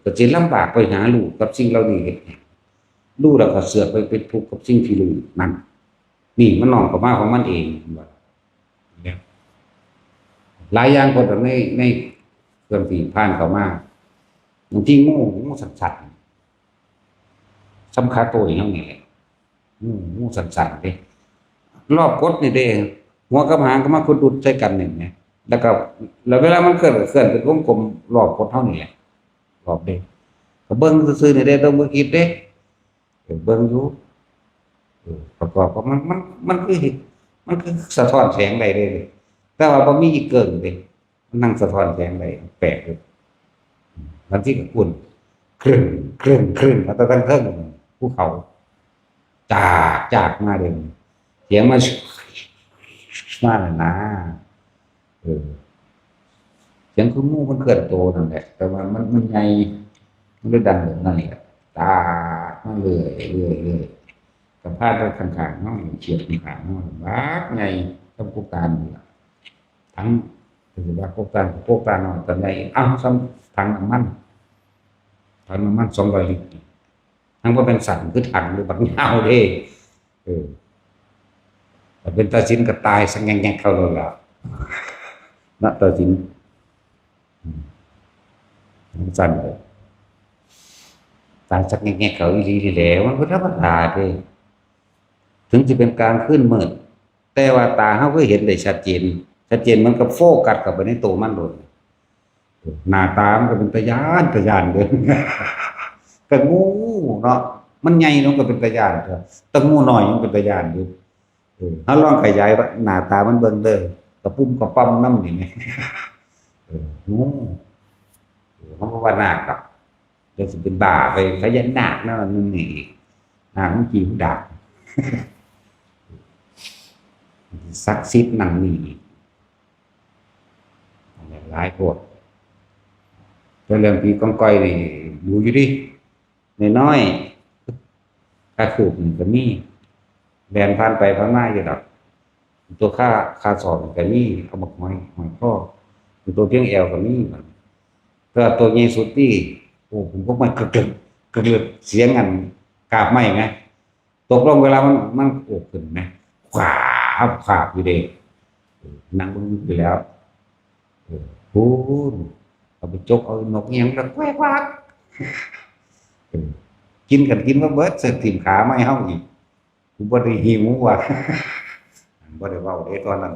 ก็สิลำบากไปหารู้กับสิ่งเหล่านี้เฮ็ดรู้แล้วก็เสือกไปเป็นทุกข์กับสิ่งที่รู้นั่นนี่มันนอนก็มาของมันเองบ่เนี่ยหลายอย่างคนในเครื่องที่ผ่านเข้ามาบางทีงูสัตว์สำคัญตัวอย่างนี้แหละงูสั่นๆเด้รอบกดนี่เด้หัวกับหางก็มาคุดใส่กันนี่แหมแล้วเวลามันเคลื่อนเป็นวงกลมรอบกดเท่านี้แหละรอบเด้ก็เบิ่งซื่อๆนี่เด้ต้องบ่คิดเด้เบิ่งอยู่ประกอบกับมันคือสะท้อนแสงได้เลยแต่ว่าบ่มีเกิงเด้มันนั่งสะท้อนแสงได้แปลกเลยบางทีก็อุ่นครึ่งแล้วก็ทั้งเทิงภูเขาจากมาเด่นเสียงมาเลยนะเสียงคืองูมันเคลื่อนตัวนั่นแหละแต่ว่ามันใหญ่มันเลยดังแบบนั้นแหละมาเลยกับพาดไปข้างๆน้องเฉียดข้างๆน้องบ้าไงต้องกุกการทั้งถือว่ากุกการน้อยตอนใหญ่อ้าวซ้ำถังน้ำมัน200 ลิตรทั้งว่าเป็นสันคือถังหรือบักยาวเด้แต่เป็นตาสินก็ตายสังแงเข้าเลยล่ะณตาสินสั่นเลยตายสักแงเขาอีหลีแหล้วมันก็ธรรมดาเด้ถึงจะเป็นกลางคืนมืดแต่ว่าตาเฮาก็เห็นได้ชัดเจนมันก็โฟกัสเข้าไปในตัวมันโดนหน้าตามันก็เป็นตาย้านเด้อก็งูเนาะมันใหญ่เนาะก็เป็นตาย้านเด้อแต่งูน้อยมันเป็นตาย้านอยู่เฮาลองขยายว่าหน้าตามันเบิ่งเด้อกระปุ้มกระป้อมนำนี่แหมงูมันก็ว่านาคครับเดี๋ยวสิเป็นบ้าไปพญานาคนั่นนี่อีกนาคมันกี่ดาบศักดิ์สิทธิ์นั่นนี่หลายพวกแต่เรื่องผีกองก้อยนี่อยู่ดิน้อยๆถ้าคืบนี่ก็มี แล่นผ่านไปผ่านมาอยู่ดอกตัวค่าสอบก็มีเอาบักหอยพ่อตัวเพียงแอวก็มีมันก็ตัวใหญ่สุดนี่โอ้ผมก็มันกระเกิดเสียงอันกาบไม้ไงตกลงเวลามันโอบขึ้นไหมขวาบอยู่เด้นั่งเบิ่งอยู่แล้วพูนเอาไปจกเอานกเงี้ยงแล้วแควกวักเออกินมาเบิดเสร็จถิ่มขาไม่เฮาอีกกูบ่ได้หิวว่ะบ่ได้เว้าได้ตอนนั้น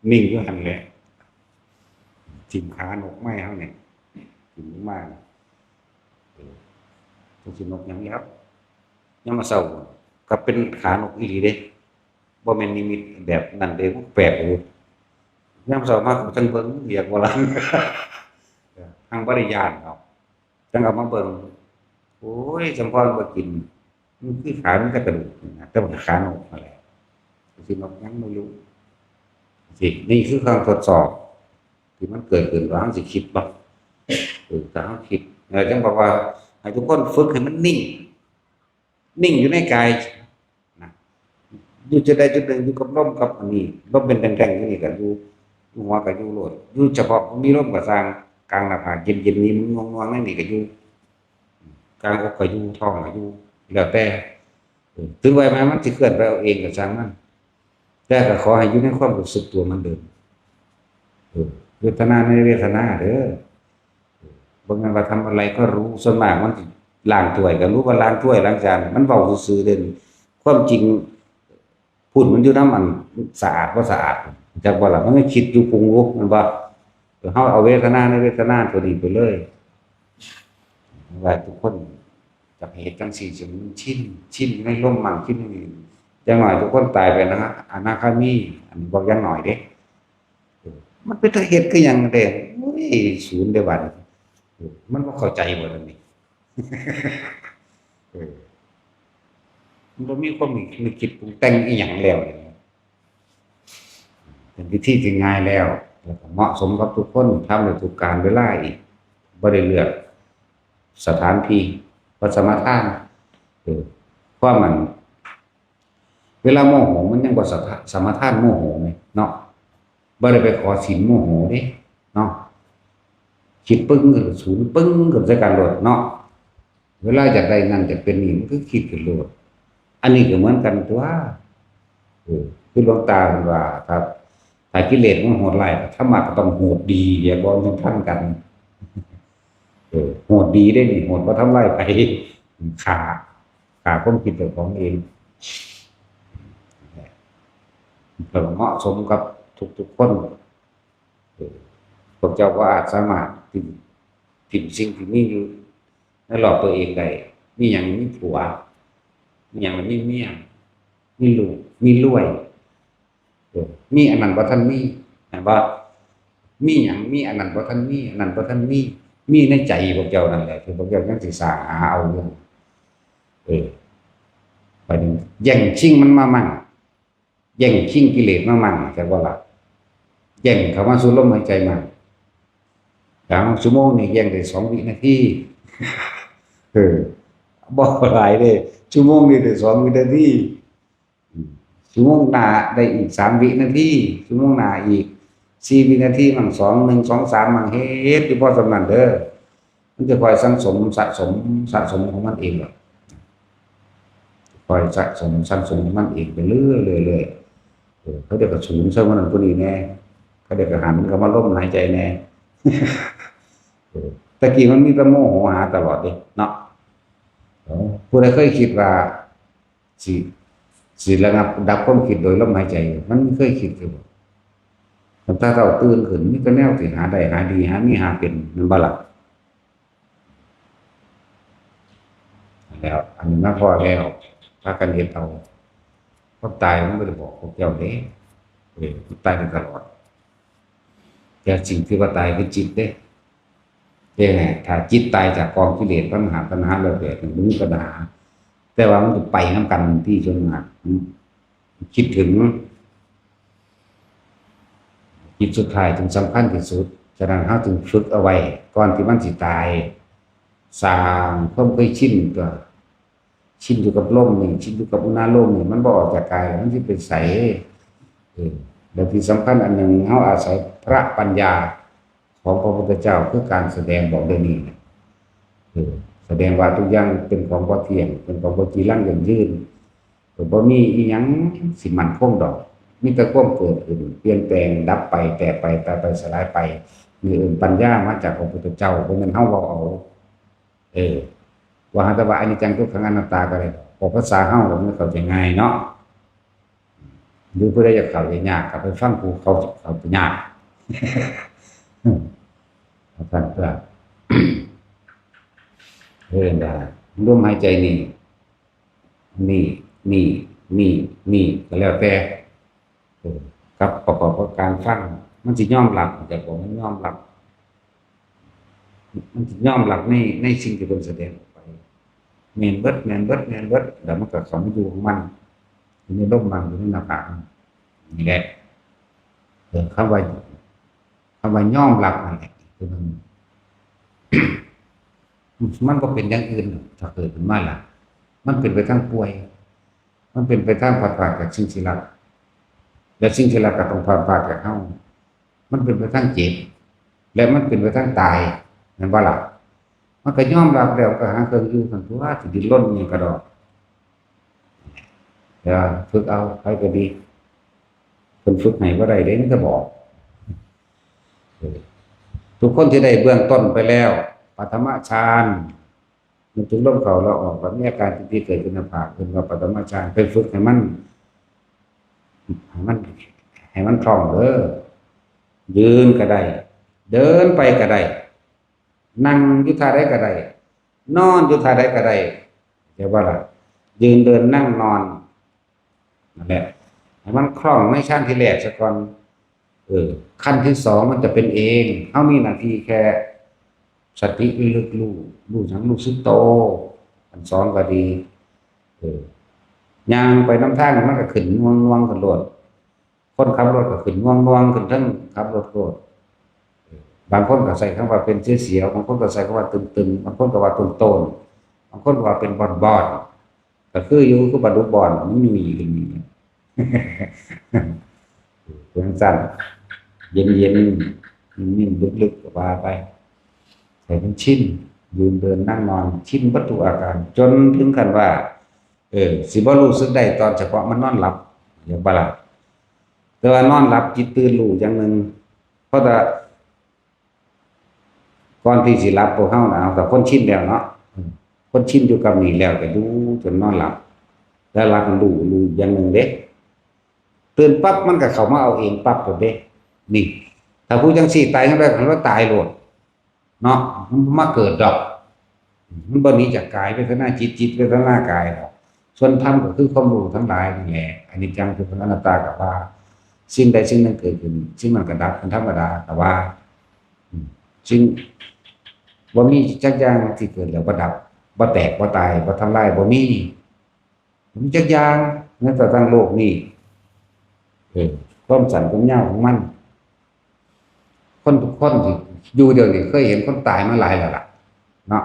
นิ่งอยู่หั่นแหละถิ่มขานกไม้เฮาเนี่ยถิ่มมากจังสินกหยังครับยามมาเช้าก็เป็นขานกอีหลีเด้บ่แม่นนิมิตแบบนั้นเด้แปลกอยู่ยามเช้ามาก็จังเบิ่งเรียกว่าล่ะทางบ่ได้ย้านเนาะจังเอามาเบิ่งโอ้ยจำพรบ่กินมันคือขามันก็กระดูกนะแต่ว่าขานกนั่นแหละสินกหยังไม่รู้สินี่คือการทดสอบที่มันเกิดขึ้นว่าเฮาสิคิดบ่ถ้าเฮาคิดจังบอกว่าให้ทุกคนฝึกให้มันนิ่งอยู่ในกายนะอยู่จุดใดจุดหนึ่งอยู่กับลมกับอันนี้ลมเป็นแท่งๆอยู่นี่ก็อยู่หัวก็อยู่โลดอยู่เฉพาะมีลมก็สร้างกลางหน้าผากเย็นๆนี้มันง่วงๆนั่นนี่ก็อยู่กลางอกก็อยู่ท้องก็อยู่แล้วแต่ถึงไว้มามันสิเคลื่อนไปเอาเองก็ช่างมันแต่ก็ขอให้อยู่ในความรู้สึกตัวมันเดิมเวทนาในเวทนาเด้อบางงานว่าทำอะไรก็รู้ส่วนมากมันล้างถ้วยก็รู้ว่าล้างถ้วยล้างจานมันเว้าซื่อๆเด่นความจริงพูดมันอยู่นำมันสะอาดบ่สะอาดจักบ่ล่ะมันก็คิดอยู่ปรุงอยู่มันบ่เฮาเอาเวทนาในเวทนาตัวนี้ไปเลยว่าทุกคนจะเหตุจังซี่จนชินในลมมั่งชินนี่จังหน่อยทุกคนตายไปนะอนาคามีอันนี้บอกอย่างหน่อยเด้มันเป็นเหตุคือหยังเด้โอ้ยศูนย์เด้บัดมันบ่เข้าใจบ่ล่ะนี่มันบ่มีความนึกคิดปรุงแต่งอีหยังแล้วเป็นวิธีที่ง่ายแล้วก็เหมาะสมกับทุกคนทำได้ทุกกาลเวลาอีกบ่ได้เลือกสถานที่บ่สมทานความมันเวลาโมโหมันยังบ่สมทานโมโหแม่เนาะบ่ได้ไปขอศีลโมโหเด้เนาะคิดปึ้งก็ศูนย์ปึ้งก็ใส่กันโลดเนาะเวลาอยากได้นั่นจะเป็นนี่มันก็คิดขึ้นโลดอันนี้ก็เหมือนกันตัวคือหลวงตาเพิ่นว่าครับถ้ากิเลสมันโหดร้ายธรรมะก็ต้องโหดดีอย่าบ่มันทันกันโหดดีได้นี่โหดบ่ทำลายไปฆ่าความคิดเจ้าของเองก็เหมาะสมกับทุกๆคนพวกเจ้าก็อาจสามารถทิ้งสิ่งที่มีอยู่ในรอบตัวเองได้มีหยังมีผัวมีหยังมีเมียมีลูกมีรวยมีอันนั้นบ่ทันมีเห็นบ่มีหยังมีอันนั้นบ่ทันมีอันนั้นบ่ทันมีในใจพวกเจ้านั่นแหละคือพวกเจ้ายังสิสร้างหาเอาเรื่องไปนึงแย่งชิงมันมามั่งแย่งชิงกิเลสมามั่งจักว่าล่ะแย่งเข้ามาสู่ลมหายใจมั่ง3 ชั่วโมงนี่แย่งได้2 วินาทีบ่หลายเด้ชั่วโมงนี้ได้2 วินาทีชั่วโมงหน้าได้อีก3 วินาทีชั่วโมงหน้าอีก4 วินาทีมั่ง2 1 2 3มั่งเฮ็ดอยู่พอสำนั้นเด้อมันจะคอยสะสมของมันเองหรอกคอยสะสมของมันเองไปเรื่อยๆเขาเดี๋ยวก็สูญเสียมันตัวนี้แน่เขาเดี๋ยวก็หันเข้ามาลมหายใจแน่ตะกี้มันมีแต่โมโหหาตลอดเด้เนาะผู้ใดเคยคิดว่าสิระงับดับความคิดโดยลมหายใจมันไม่เคยคิดเลยถ้าเราตื่นขึ้นมีแต่แนวที่หาได้หาดีหามีหาเป็นมันบ่ล่ะแล้วอันนี้มาพอแล้วพากันเฮ็ดเอาความตายมันบ่ได้บอกพวกเจ้าเด้มันตายได้ตลอดแต่สิ่งที่ว่าตายคือจิตเด้ถ้าจิตตายจากกองกิเลสปัญหาแล้วแบบมันมีปัญหาแต่ว่ามันจะไปนำกันที่จนมากคิดถึงจิตสุดท้ายถึงสำคัญที่สุดฉะนั้นเฮาจึงฝึกเอาไว้ก่อนที่มันสิตายสร้างความเคยชินตัว ชินอยู่กับลมนี่ชินอยู่กับอุณหภูมินี่มันบ่ออกจากกายมันสิเป็นใสแล้วที่สำคัญอันหนึ่งเฮาอาศัยพระปัญญาของพระพุทธเจ้าคือการแสดงบอกเรื่องนี้แสดงว่าทุกอย่างเป็นของบ่เที่ยงเป็นของบ่จีรังยั่งยืนบ่มีอีหยังสิมั่นคงดอกมีแต่ความเกิดขึ้นเปลี่ยนแปลงดับไปแตกไปตายไปสลายไปนี่ปัญญามาจากพระพุทธเจ้าบ่แม่นเฮาเว้าเอาว่าแต่ว่าอนิจจังทุกขังอนัตตาก็ได้พอภาษาเฮาแล้วมันเข้าใจง่ายเนาะหรือผู้ใดอยากเข้าใจยากก็ไปฟังผู้เขาใจยากท่านก็ได้ลมหายใจนี่ก็แล้วแต่ครับประกอบกับการฟังมันสิยอมรับแต่ผมมันยอมรับมันสิยอมรับในสิ่งที่เพิ่นแสดงออกไปแม่นเบิดแล้วมันก็เข้ามาอยู่ของมันอยู่ในลมมันอยู่ในหน้าผากนี่แหละคำว่ายอมรับนั่นแหละคือมันก็เป็นอย่างอื่นถ้าเกิดขึ้นมาล่ะมันเป็นไปทางป่วยมันเป็นไปทางผาดจากสิ่งที่รักและสิ่งที่รักก็ต้องผาดจากเฮามันเป็นไปทางเจ็บและมันเป็นไปทางตายนั่นว่าล่ะมันก็ยอมรับแล้วก็หาเครื่องอยู่กันตัวสิดิ้นรนนี่ก็ดอกฝึกเอาใครก็ดีคนฝึกให้บ่ได้เด้มันก็บอกทุกคนที่ได้เบื้องต้นไปแล้วปฐมฌานมันถึงลมเข้าแล้วออกแบบนี้อาการที่เกิดขึ้นในภาคเป็นว่าปฐมฌานไปฝึกให้มันคล่องยืนก็ได้เดินไปก็ได้นั่งอยู่ท่าใดก็ได้นอนอยู่ท่าใดก็ได้เรียกว่าล่ะยืนเดินนั่งนอนนั่นแหละให้มันคล่องในชั้นที่แรกซะก่อนขั้นที่สองมันจะเป็นเองเฮามีหน้าที่แค่สติระลึกรู้ทั้งรู้สึกโตอันสองก็ดีย่างไปน้ำทางมันก็ขึ้นง่วงกันโลดคนขับรถก็ขึ้นง่วงขึ้นทั้งขับรถโลดบางคนก็ใส่คำว่าเป็นเสียวบางคนก็ใส่คำว่าตึงบางคนก็ว่าต้นบางคนก็ว่าเป็นบอนก็คืออยู่คือบรรลุบอนมันมีอยู่นี่เพียงสั้นเย็นนิ่มลึกๆก็ว่าไปใส่เป็นชิ้นยืนเดินนั่งนอนชิ้นวัตถุอาการจนถึงขั้นว่าสิบ่รู้สึกได้ตอนเฉพาะมันนอนหลับอย่างบ่ล่ะแต่ว่านอนหลับจิตตื่นรู้อย่างนึงเพราะแต่ก่อนที่สิหลับพวกเฮาน่ะแต่คนชินแล้วเนาะคนชินอยู่กับนี่แล้วก็ดูจนนอนหลับแล้วหลับมันรู้อย่างนึงเด้ตื่นปั๊บมันก็เข้ามาเอาเองปั๊บโลดเด้นี่ถ้าผู้จังซี่ตายจังได๋คันว่าตายโลดเนาะมันมาเกิดดอกมันบ่หนีจากกายเวทนาจิตเวทนากายหรอกส่วนธรรมก็คือความรู้ทั้งหลายนี่แหละอนิจจังทุกขังอนัตตาก็ว่าสิ่งใดสิ่งหนึ่งเกิดขึ้นสิ่งนั้นก็ดับเป็นธรรมดาแต่ว่าสิ่งบ่มีจักอย่างที่เกิดแล้วบ่ดับบ่แตกบ่ตายบ่ทำลายบ่มีจักอย่างในแต่ทั้งโลกนี้ความสั้นความยาวของมันคนทุกคนที่อยู่เดี๋ยวนี้เคยเห็นคนตายมาหลายแล้วล่ะเนาะ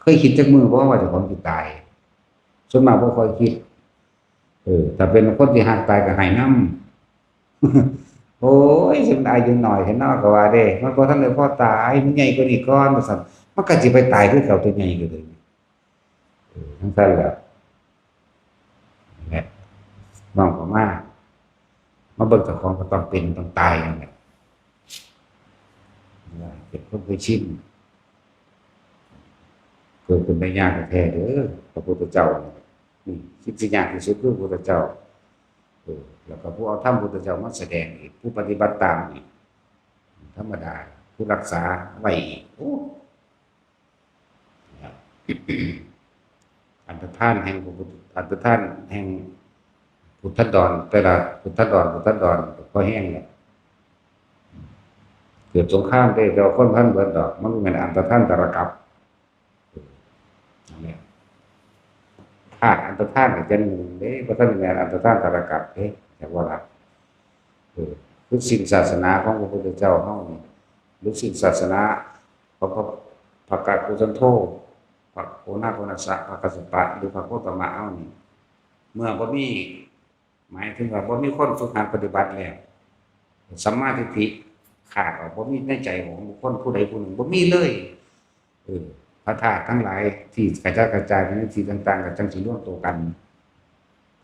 เคยคิดจักมือบ่ว่าเจ้าของสิตายส่วนมากบ่ค่อยคิดถ้าเป็นคนที่หักตายก็ให้นำโอ้ยฉันอายุน้อยเห็นเนาะก็ว่าเด้มันบ่ทันได้พอตายมันใหญ่กว่านี้ก่อนว่าซั่นมันก็สิไปตายคือเขาตัวใหญ่ก็เลยทั้งนั้นแหละแหละน้องก็มาเบิ่งเจ้าของก็ต้องเป็นต้องตายนั่นแหละเป็นคนเคยชินเกิดเป็นได้ยากแท้เด้อพระพุทธเจ้านี่สิ่งยากที่สุดคือพระพุทธเจ้าแล้วก็ผู้เอาธรรมพระพุทธเจ้ามาแสดงอีกผู้ปฏิบัติตามอีกธรรมดาผู้รักษาไว้อีกโอ้อันตรธานแห่งอันตรธานแห่งพุทธดอนแต่ละพุทธดอนก็แห้งเนี่ยเกิดสงครามได้เราคนพันเบิดดอกมันเป็นอันตรธานตรกับนั่นแหละธาตุอันตรธานก็จะหนึ่งเด้บ่ทันแม่นอันตรธานตรกับเด้แต่ว่าล่ะคือสิ่งศาสนาของพระพุทธเจ้าเฮานี่หรือสิ่งศาสนาของพระกัสสปะสันโธพ พระโอนาโคนัสสะพระกัสสปะหรือพระโคตมะเอานี่เมื่อบ่มีหมายถึงว่าบ่มีคนฝึกหัดปฏิบัติแล้วสัมมาทิฏฐิขาดออกบ่มีในใจของบุคคลผู้ใดผู้หนึ่งบ่มีเลยพระธาตุทั้งหลายที่กระจายในที่ต่างๆก็จังสิรวมตัวกัน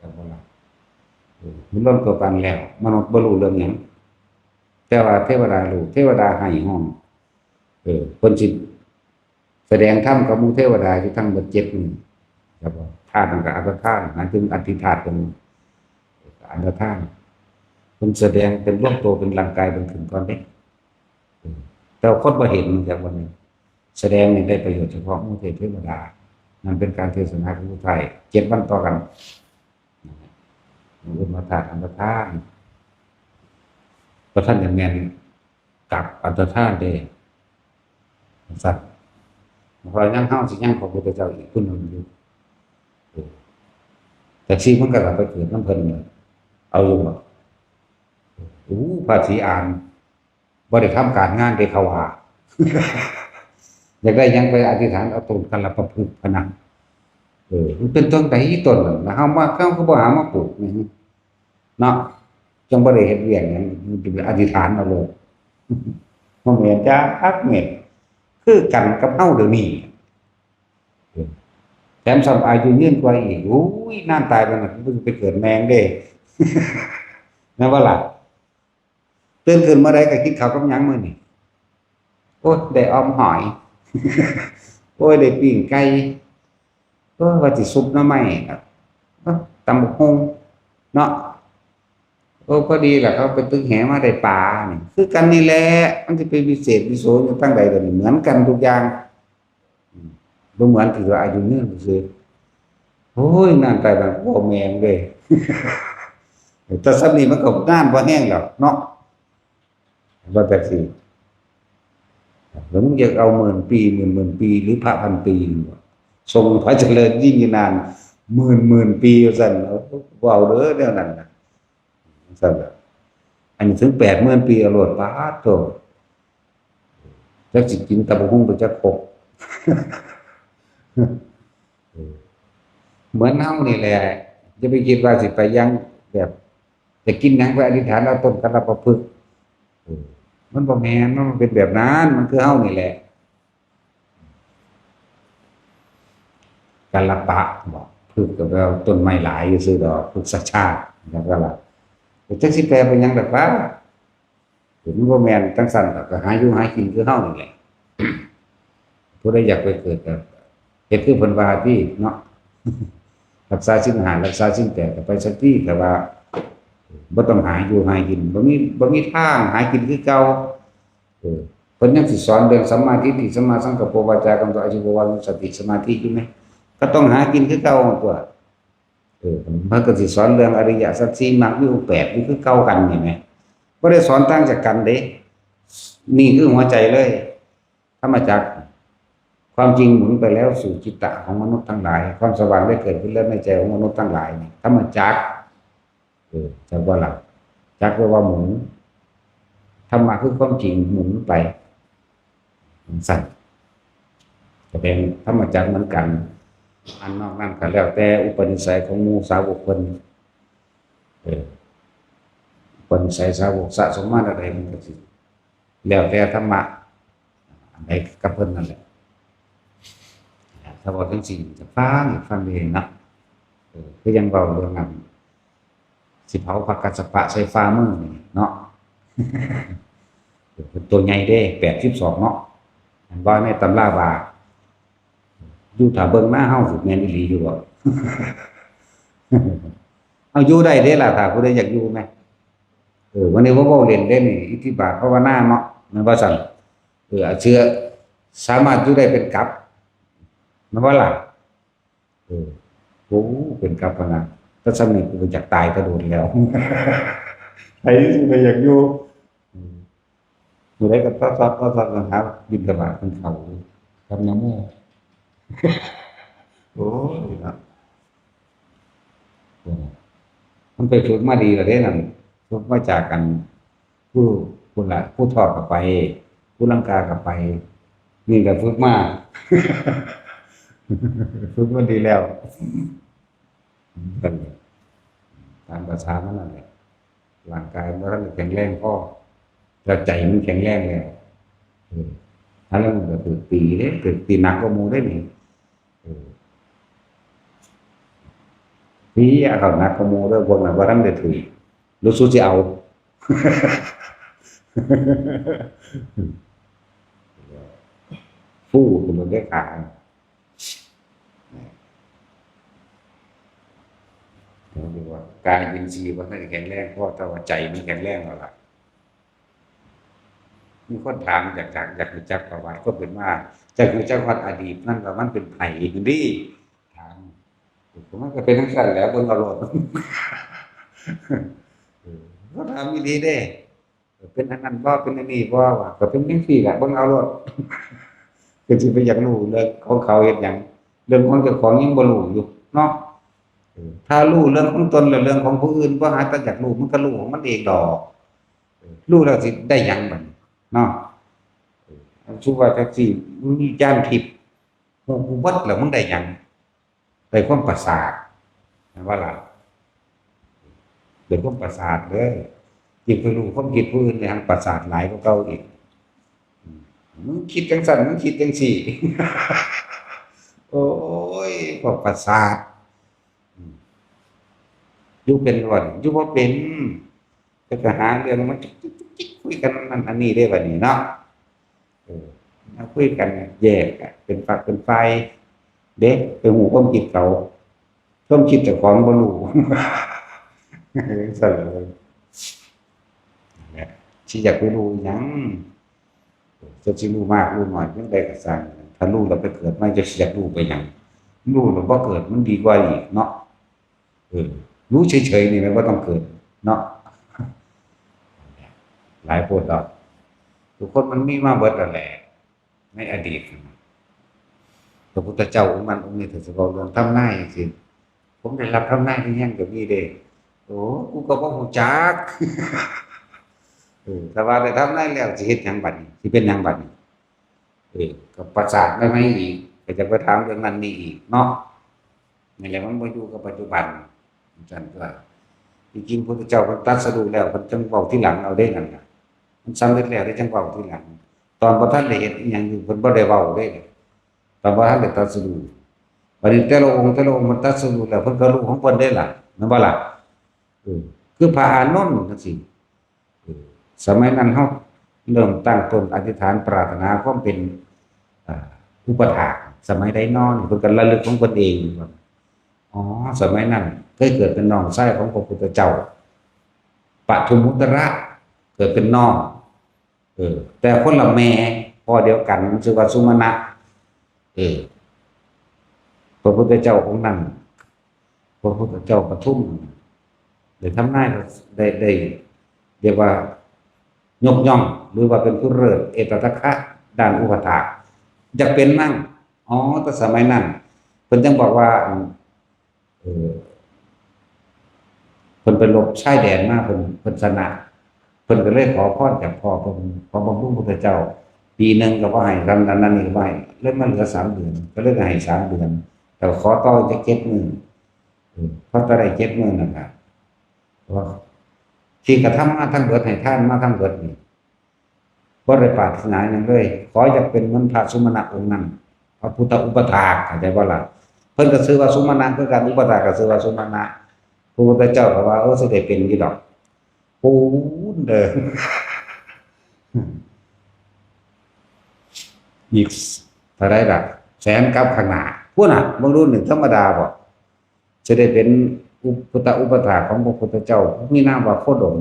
กันบ่ล่ะมันรวมตัวกันแล้วมนุษย์บ่รู้เรื่องหยังแต่ว่าเทวดารู้เทวดาให้ห้องเพิ่นสิแสดงธรรมกับหมู่เทวดาอยู่ทั้งหมด7นี่ครับว่าธาตุนั่นก็อัตถานหมายถึงอธิธาตุเป็นอัตถานเพิ่นแสดงเป็นรวมตัวเป็นร่างกายเป็นถึงก่อนเด้แต่คนบ่เห็นจากวันนี้แสดงนี่ได้ประโยชน์เฉพาะหมู่เทวดานั่นเป็นการเทศนาของผู้ไทย7วันต่อกันอุปธาตุอัตถานพระท่านอย่างแม่นกับอัตถานเด้สัตว์พอยังเฮาสิยังของพระพุทธเจ้าอีกผู้หนึงอยู่แต่สิมันก็ไปเกิดนำเพิ่นเอาอยู่บ่พระศรีอานบ่ได้ทำการงานได้เขาว่า อยากได้ยังไปอธิษฐานเอาต้นกัลปะพฤกษ์พะนะมันเป็นต้นใดต้นนั่นเฮามาเขาก็บ่หามาปลูกนี่เนาะจังบ่ได้เฮ็ดเวียกหยังมันเป็นอธิษฐานเอาโลดบ่แม่นจ้าอักเม็ดคือกันกับเฮาเดี๋ยวนี้แถมสำอายุยืนกว่าอีกโอ้ยนานตายไปน่ะเพิ่งไปเกิดแมงเด้ แม่นบ่ล่ะตื่นขึ้นมาได้ก็กินข้าวกับหยังมื้อนี้โอ้ยได้ออมหอย โอ้ยได้ปิ้งไก่ว่าสิซุปหน่อไม้ตำบักหุ่งเนาะพอดีแหละเขาไปตึกแหมาได้ปลานี่คือกันนี่แหละมันจะเป็นพิเศษวิโสอยู่ตั้งใดก็เหมือนกันทุกอย่างบ่เหมือนที่ว่าอายุยืนซื่อโอ้ยนานตายแบบบ่แม่งเด้ แต่ซับนี้มันก็นานบ่แห้งแล้วเนาะว่าแต่สิแล้วมึงอยากเอา10,000 ปีหมื่นปีหรือพระพันปีทรงพระเจริญยิ่งนานหมื่นปีว่าซั่นบ่เอาเด้อแนวนั้นน่ะซั่นล่ะอันนี้ถึง80,000 ปีเอาโลดปาดโตจักสิกินตะบ่ฮู้บ่จักครบ เหมือนเฮานี่แหละจะไปคิดว่าสิไปยังแบบจะกินหยังไปอธิษฐานเอาต้นกัลปะพฤกษ์มันบ่แม่นมันเป็นแบบนั้นมันคือเฮานี่แหละกัลปะบอกพฤกษ์ก็แปลว่าต้นไม้หลายซื่อดอกพฤกษชาติแล้วก็ล่ะจักสิแปลเป็นหยังดอกว่ามันบ่แม่นจังซั่นดอกก็หาอยู่หากินคือเฮานี่แหละผู้ใดอยากไปเกิดก็เฮ็ดคือเพิ่นว่าพี่เนาะ รักษาศีล5รักษาศีล8ก็ไปสักที่แต่ว่าบ่ต้องหาอยู่หากินบ่มีทางหากินคือเก่าเพิ่นยังสิสอนเรื่องสัมมาทิฏฐิสัมมาสังกัปปะวาจากัมโตอาชีวะสติสมาธิอยู่มั้ยก็ต้องหากินคือเก่าตัวมันก็สิสอนเรื่องอริยสัจ4มรรคมีองค์8นี่คือเก่ากันนี่แหมบ่ได้สอนต่างจากกันเด้นี่คือหัวใจเลยธรรมจักรความจริงหมุนไปแล้วสู่จิตตะของมนุษย์ทั้งหลายความสว่างได้เกิดขึ้นแล้วในใจของมนุษย์ทั้งหลายนี่ธรรมจักรจักว่าหลักจักว่าหมุนธรรมะคือความจริงหมุนไปสั่นจะเป็นธรรมจักรเหมือนกันอันนอกนั้นก็แล้วแต่อุปนิสัยของหมู่สาวกเพิ่นอุปนิสัยสาวกสะสมมาอะไรมันก็สิแล้วแต่ธรรมะอันใดกับเพิ่นนั่นแหละถ้าบอกถึงสิ่งจะฟังเองนะคือยังเว้าเรื่องนั้นสิเผาพระกัสสปะใส่ฟ้ามือนี่เนาะ เป็นตัวใหญ่เด้82เนาะอันว่าในตำราว่าอยู่ถ้าเบิ่งมาเฮาสิแม่นอีหลีอยู่บ่ เอาอยู่ได้เด้ล่ะถ้าผู้ใดอยากอยู่แม่วันนี้ว่าเว้าเล่นเด้นี่อิทธิบาทภาวนาเนาะแม่นว่าซั่นเชื่อสามารถอยู่ได้เป็นกับแม่นว่าล่ะโอ้เป็นกับพะนะถ้าสำนึกกูอยากตายก็โดนแล้ว ไอ้สิไปอยากอยู่อยู่ได้ก็ซัดนะครับบิณฑบาตมันเข้าทำน้ำโม โอ้ยนะมันไปฝึกมาดีแล้วเด้นั่นฝึกมาจากกันผู้ทอดกับไปผู้ลังกากับไปนี่ก็ฝึกมา ฝึกมันดีแล้วนั่นแหละตามภาษามันนั่นแหละร่างกายมันแข็งแรงพอแล้วใจมันแข็งแรงแล้วเออถ้าแล้วมันก็ถือตีเด้ถือตีหนักก็มูได้นี่เออพี่เอาหนักก็มูด้วยพวกนั้นว่าท่านได้ถือรู้สึกจะเอาฟู่คือมันได้ขาเราดูว่ากายอินทรีย์มันไม่แข็งแรงเพราะแต่ว่าใจมันแข็งแรงแล้วล่ะมีคนถามอยากรู้จักประวัติก็เป็นว่าจากรู้จักวัดอดีตนั่นว่ามันเป็นไผ่ดีถามผมว่าก็เป็นทั้งสั้นแหล้วเบิ่งเอาโลดก็ถามอีหลีเด้เป็นอันนั้นบ่เป็นอันนี้บ่ว่าก็เป็นจังซี่แหละเบิ่งเอาโลดคือสิไปอยากรู้เรื่องของเขาเฮ็ดหยังเรื่องของเจ้าของยังบ่รู้อยู่เนาะถ้ารู้เรื่องของตนแล้วเรื่องของผู้อื่นบ่หาแต่อยากรู้มันก็รู้ของมันเองดอกรู้แล้วสิได้หยังบัดเนาะชื่อว่าแท็กซี่มึงมีจานทิพย์กูเบิดแล้วมึงได้หยังได้ความประสาทว่าล่ะได้ความประสาทเด้อยิ่งไปรู้ความคิดผู้อื่นในทางประสาทหลายกว่าเก่าอีกมึงคิดจังสั่นมึงคิดจังสี่โอ้ยพวกประสาทอยู่เป็นวันอยู่บ่เป็นจะหาเรื่องมันคุยกันนั่นอันนี้ได้บัดนี้เนาะคุยกันแยกเป็นฝักเป็นไฟเด็กเป็นหูความคิดเขาความคิดแต่ของบ่รู้สั่นเลยที่อยากไปรู้หยังจะสิรู้มากรู้น้อยยังได้ก็สั่งถ้ารู้แล้วไปเกิดไม่จะอยากรู้ไปหยังรู้แล้วบ่เกิดมันดีกว่าอีกเนาะรู้เฉยๆนี่มันบ่ต้องเกิดเนาะหลายโพดดอกทุกคนมันมีมาเบิดแล้วแหละในอดีตพระพุทธเจ้าองค์นี้ถือสิเว้าเรื่องทำนายจังซี่ผมได้รับทำนายที่ยังก็มีเด้โอ้กูก็บ่ฮู้จักถ้าว่าได้ทำนายแล้วสิเฮ็ดหยังบัดนี้สิเป็นหยังบัดนี้ก็ประสาทไม่อีกก็จะไปถามเรื่องนั้นนี่อีกเนาะนี่แหละมันบ่อยู่กับปัจจุบันจังว่าจริงๆพระพุทธเจ้าเพิ่นตรัสรู้แล้วเพิ่นจังเว้าทีหลังเอาได้นั่นน่ะมันสำเร็จแล้วได้จังเว้าทีหลังตอนบ่ทันได้เฮ็ดอีหยังอยู่เพิ่นบ่ได้เว้าเด้ตอนบ่ทันได้ตรัสรู้บัดนี้แต่ละองค์มันตรัสรู้แล้วเพิ่นก็รู้ของเพิ่นได้ล่ะแม่นบ่ล่ะคือพระอานนท์จังซี่สมัยนั้นเฮาเริ่มตั้งต้นอธิษฐานปรารถนาความเป็นอุปถากสมัยใดน้อนี่เพิ่นก็ระลึกของเพิ่นเองว่าอ๋อสมัยนั้นเคยเกิดเป็นน้องชายของพระพุทธเจ้าปทุมมุตระเกิดเป็นน้องแต่คนละแม่พ่อเดียวกันชื่อว่าสุมาณะพระพุทธเจ้าองค์นั้นพระพุทธเจ้าปทุมได้ทำนายได้เรียกว่ายกย่องหรือว่าเป็นผู้เลิศเอตทัคคะด้านอุปถากจะเป็นมั่งอ๋อแต่สมัยนั้นเพิ่นจังบอกว่าเพิ่นไปรบชายแดนมาเพิ่นชนะเพิ่นก็เลยขอพรจากพ่อเพิ่นขอบำรุงพระพุทธเจ้าปีนึงก็บ่ให้นั้นนี่ก็บ่ให้เลยมาเหลือ3 เดือนก็เลยให้3 เดือนแต่ขอต่อจะ7 มื้อพอได้7 มื้อนั่นน่ะว่าที่กระทำมาทั้งเบิดให้ท่านมาทั้งเบิดนี่บ่ได้ปรารถนาหยังเลยขออยากเป็นเหมือนพระสุมาณะองค์นั้นพระพุทธอุปถากเข้าใจบ่ล่ะเพิ่นก็ชื่อว่าสุมาณะคือกันอุปถากก็ชื่อว่าสุมาณะพระพุทธเจ้าก็ว่าสิได้เป็นอยู่ดอกปูนเด้ออีกเท่าไรล่ะแสนกับข้างหน้าพุ่นน่ะบ่รู้1ธรรมดาบ่จะได้เป็นพุทธอุปถากของพระพุทธเจ้ามีนามว่าโคดม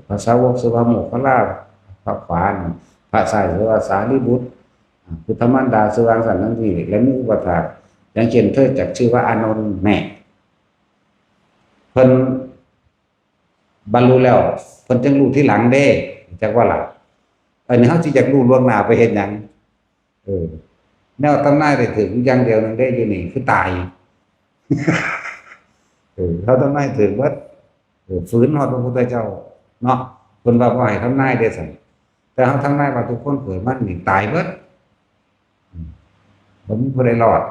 ภาษาวกชื่อว่าโมคคัลลาพระขวานพระซ้ายชื่อว่าสารีบุตรพุทธมารดาชื่อว่าสันนั่นนี่และมีอุปถากอย่างเช่นเธอจักชื่อว่าอานนท์แม่เพิ่นบรรลุแล้วเพิ่นจึงรู้ที่หลังเด้จักว่าล่ะอันนี้เฮาสิอยากรู้ล่วงหน้าไปเฮ็ดหยังแนวตำนายได้ถึงอย่างเดียวนึงได้อยู่นี่คือตายเขาทำนายถึงว่าฝืนฮอดพระพุทธเจ้าเนาะเพิ่นว่าบ่ให้ทำนายได้ซั่นแต่เฮาทำนายว่าทุกคนเกิดมานี่ตายเบิดบ ผมผู้ใดรอด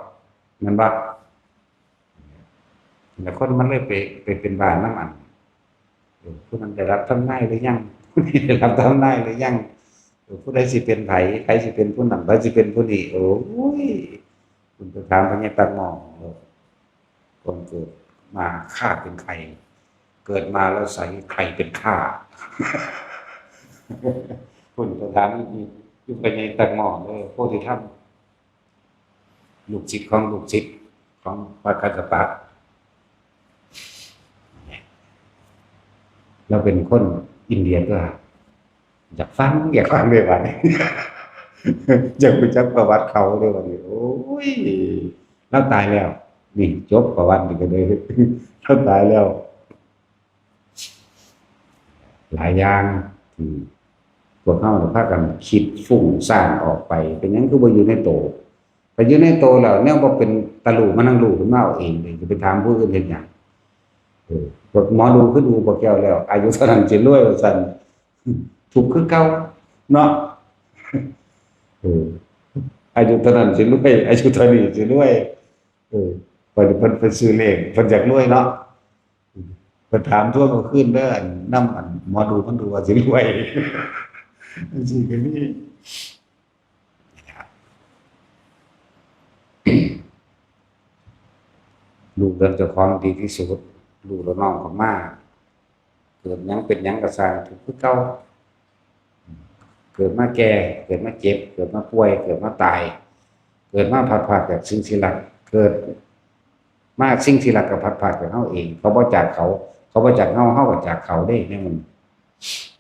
มันบ่แต่คนมันเลยไปเป็นบ้านน้ำอันผู้นั้นได้รับทำนายหรือยังผู้นี้ได้รับทำนายหรือยังผู้ใดสิเป็นไผใครสิเป็นผู้นั้นใครสิเป็นผู้นี้โอ้ยคุณไปถามพญาตังหมองคนเกิดมาข้าเป็นใครเกิดมาแล้วใส่ใครเป็นข้าคุณไปถามอยู่พญาตังหมองโพธิธรรมลูกศิษย์ของลูกศิษย์ของพระกัสสปะเราเป็นคนอินเดียก็อยากฟังเลยวันนี้ อยากรู้จักประวัติเขาเลยวันนี้โอ้ยเราตายแล้วนี่จบประวัตินี่ก็เลยเราตายแล้วหลายอย่างที่พวกเขาพากันคิดฟุ้งซ่านออกไปเป็นยังคือบ่อยู่ในโตไปอยู่ในโตแล้วแนวบ่เป็นตะลุมานั่งรู้ขึ้นมาเอาเองเลยจะไปถามผู้อื่นเฮ็ดหยังพวกหมอดูคือดูบ่แก้วแล้วอายุเท่านั้นสิรวยว่าซั่นถูกคือเก่าเนาะอายุเท่านั้นสิรวยอายุเท่านี้สิรวยเพิ่นซื้อเลขเพิ่นอยากรวยเนาะเพิ่นถามทั่วก็ขึ้นเด้ออันนำอันหมอดูเพิ่นดูว่าสิรวยจังซี่ก็มีรู้เรื่องเจ้าของดีที่สุดรู้แล้วน้อมเข้ามาเกิดหยังเป็นหยังก็สร้างถูกคือเก่าเกิดมาแก่เกิดมาเจ็บเกิดมาป่วยเกิดมาตายเกิดมาพัดพรากจากสิ่งที่รักเกิดมาสิ่งที่รักก็พัดพรากจากเฮาเองเขาบ่จากเขาบ่จากเฮาก็จากเขาได้แน่มัน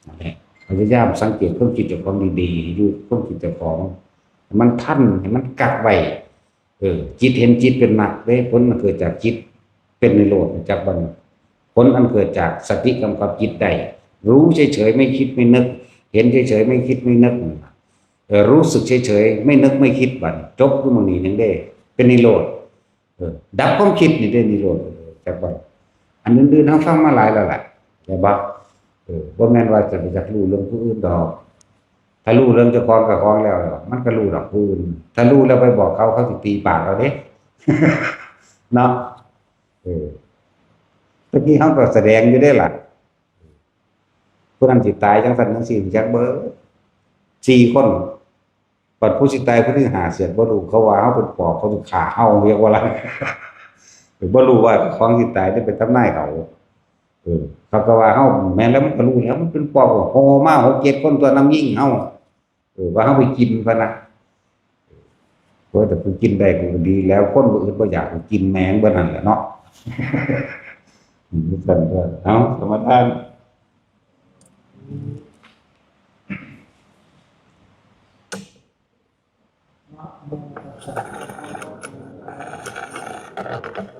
นั่นแหละพยายามสังเกตความคิดเจ้าของดีๆอยู่ความคิดเจ้าของมันทันให้มันกักไว้จิตเห็นจิตเป็นมรรคเด้ผลมันเกิดจากจิตเป็นนิโรธจากบันผลอันเกิดจากสติกำกับจิตได้รู้เฉยๆไม่คิดไม่นึกเห็นเฉยๆไม่คิดไม่นึกรู้สึกเฉยๆไม่นึกไม่คิดบัดจบอยู่มื้อนี้นึงเด้เป็นนิโรธดับความคิดนี่ได้นิโรธจากบัดอันอื่นๆเฮาฟังมาหลายแล้วล่ะแต่บ่บ่แม่นว่าจะไปจักรู้เรื่องผู้อื่นดอกถ้ารู้เรื่องเจ้าของกับของแล้วมันก็รู้ดอกผู้อื่นถ้ารู้แล้วไปบอกเขาสิตีปากเราเด้ เนาะตะกี้เฮาก็แสดงอยู่ได้ล่ะผู้นั้นสิตายจังซั่นจังซี่จักเบิด4คนบัดผู้สิตายผู้ที่5เสียบ่รู้เขาว่าเฮาเป็นปอบเขาสิฆ่าเฮาเรียกว่าอะไร บ่รู้ว่าของสิตายได้เป็นทำนายเขาเขาก็ว่าเฮาแม่นแล้วมันก็รู้แล้วมันเป็นปอบก็โหมา6 7คนตัวนำยิงเฮาว่าเฮาไปกินพะนะแต่กูกินได้กูก็ดีแล้วคนบ่อื่นบ่อยากกูกินแมงเบิดนั่นแหละเนาะ ซั่นก็เอ้าสมทานนะโมตัสสะภะคะวะโตอะระหะโต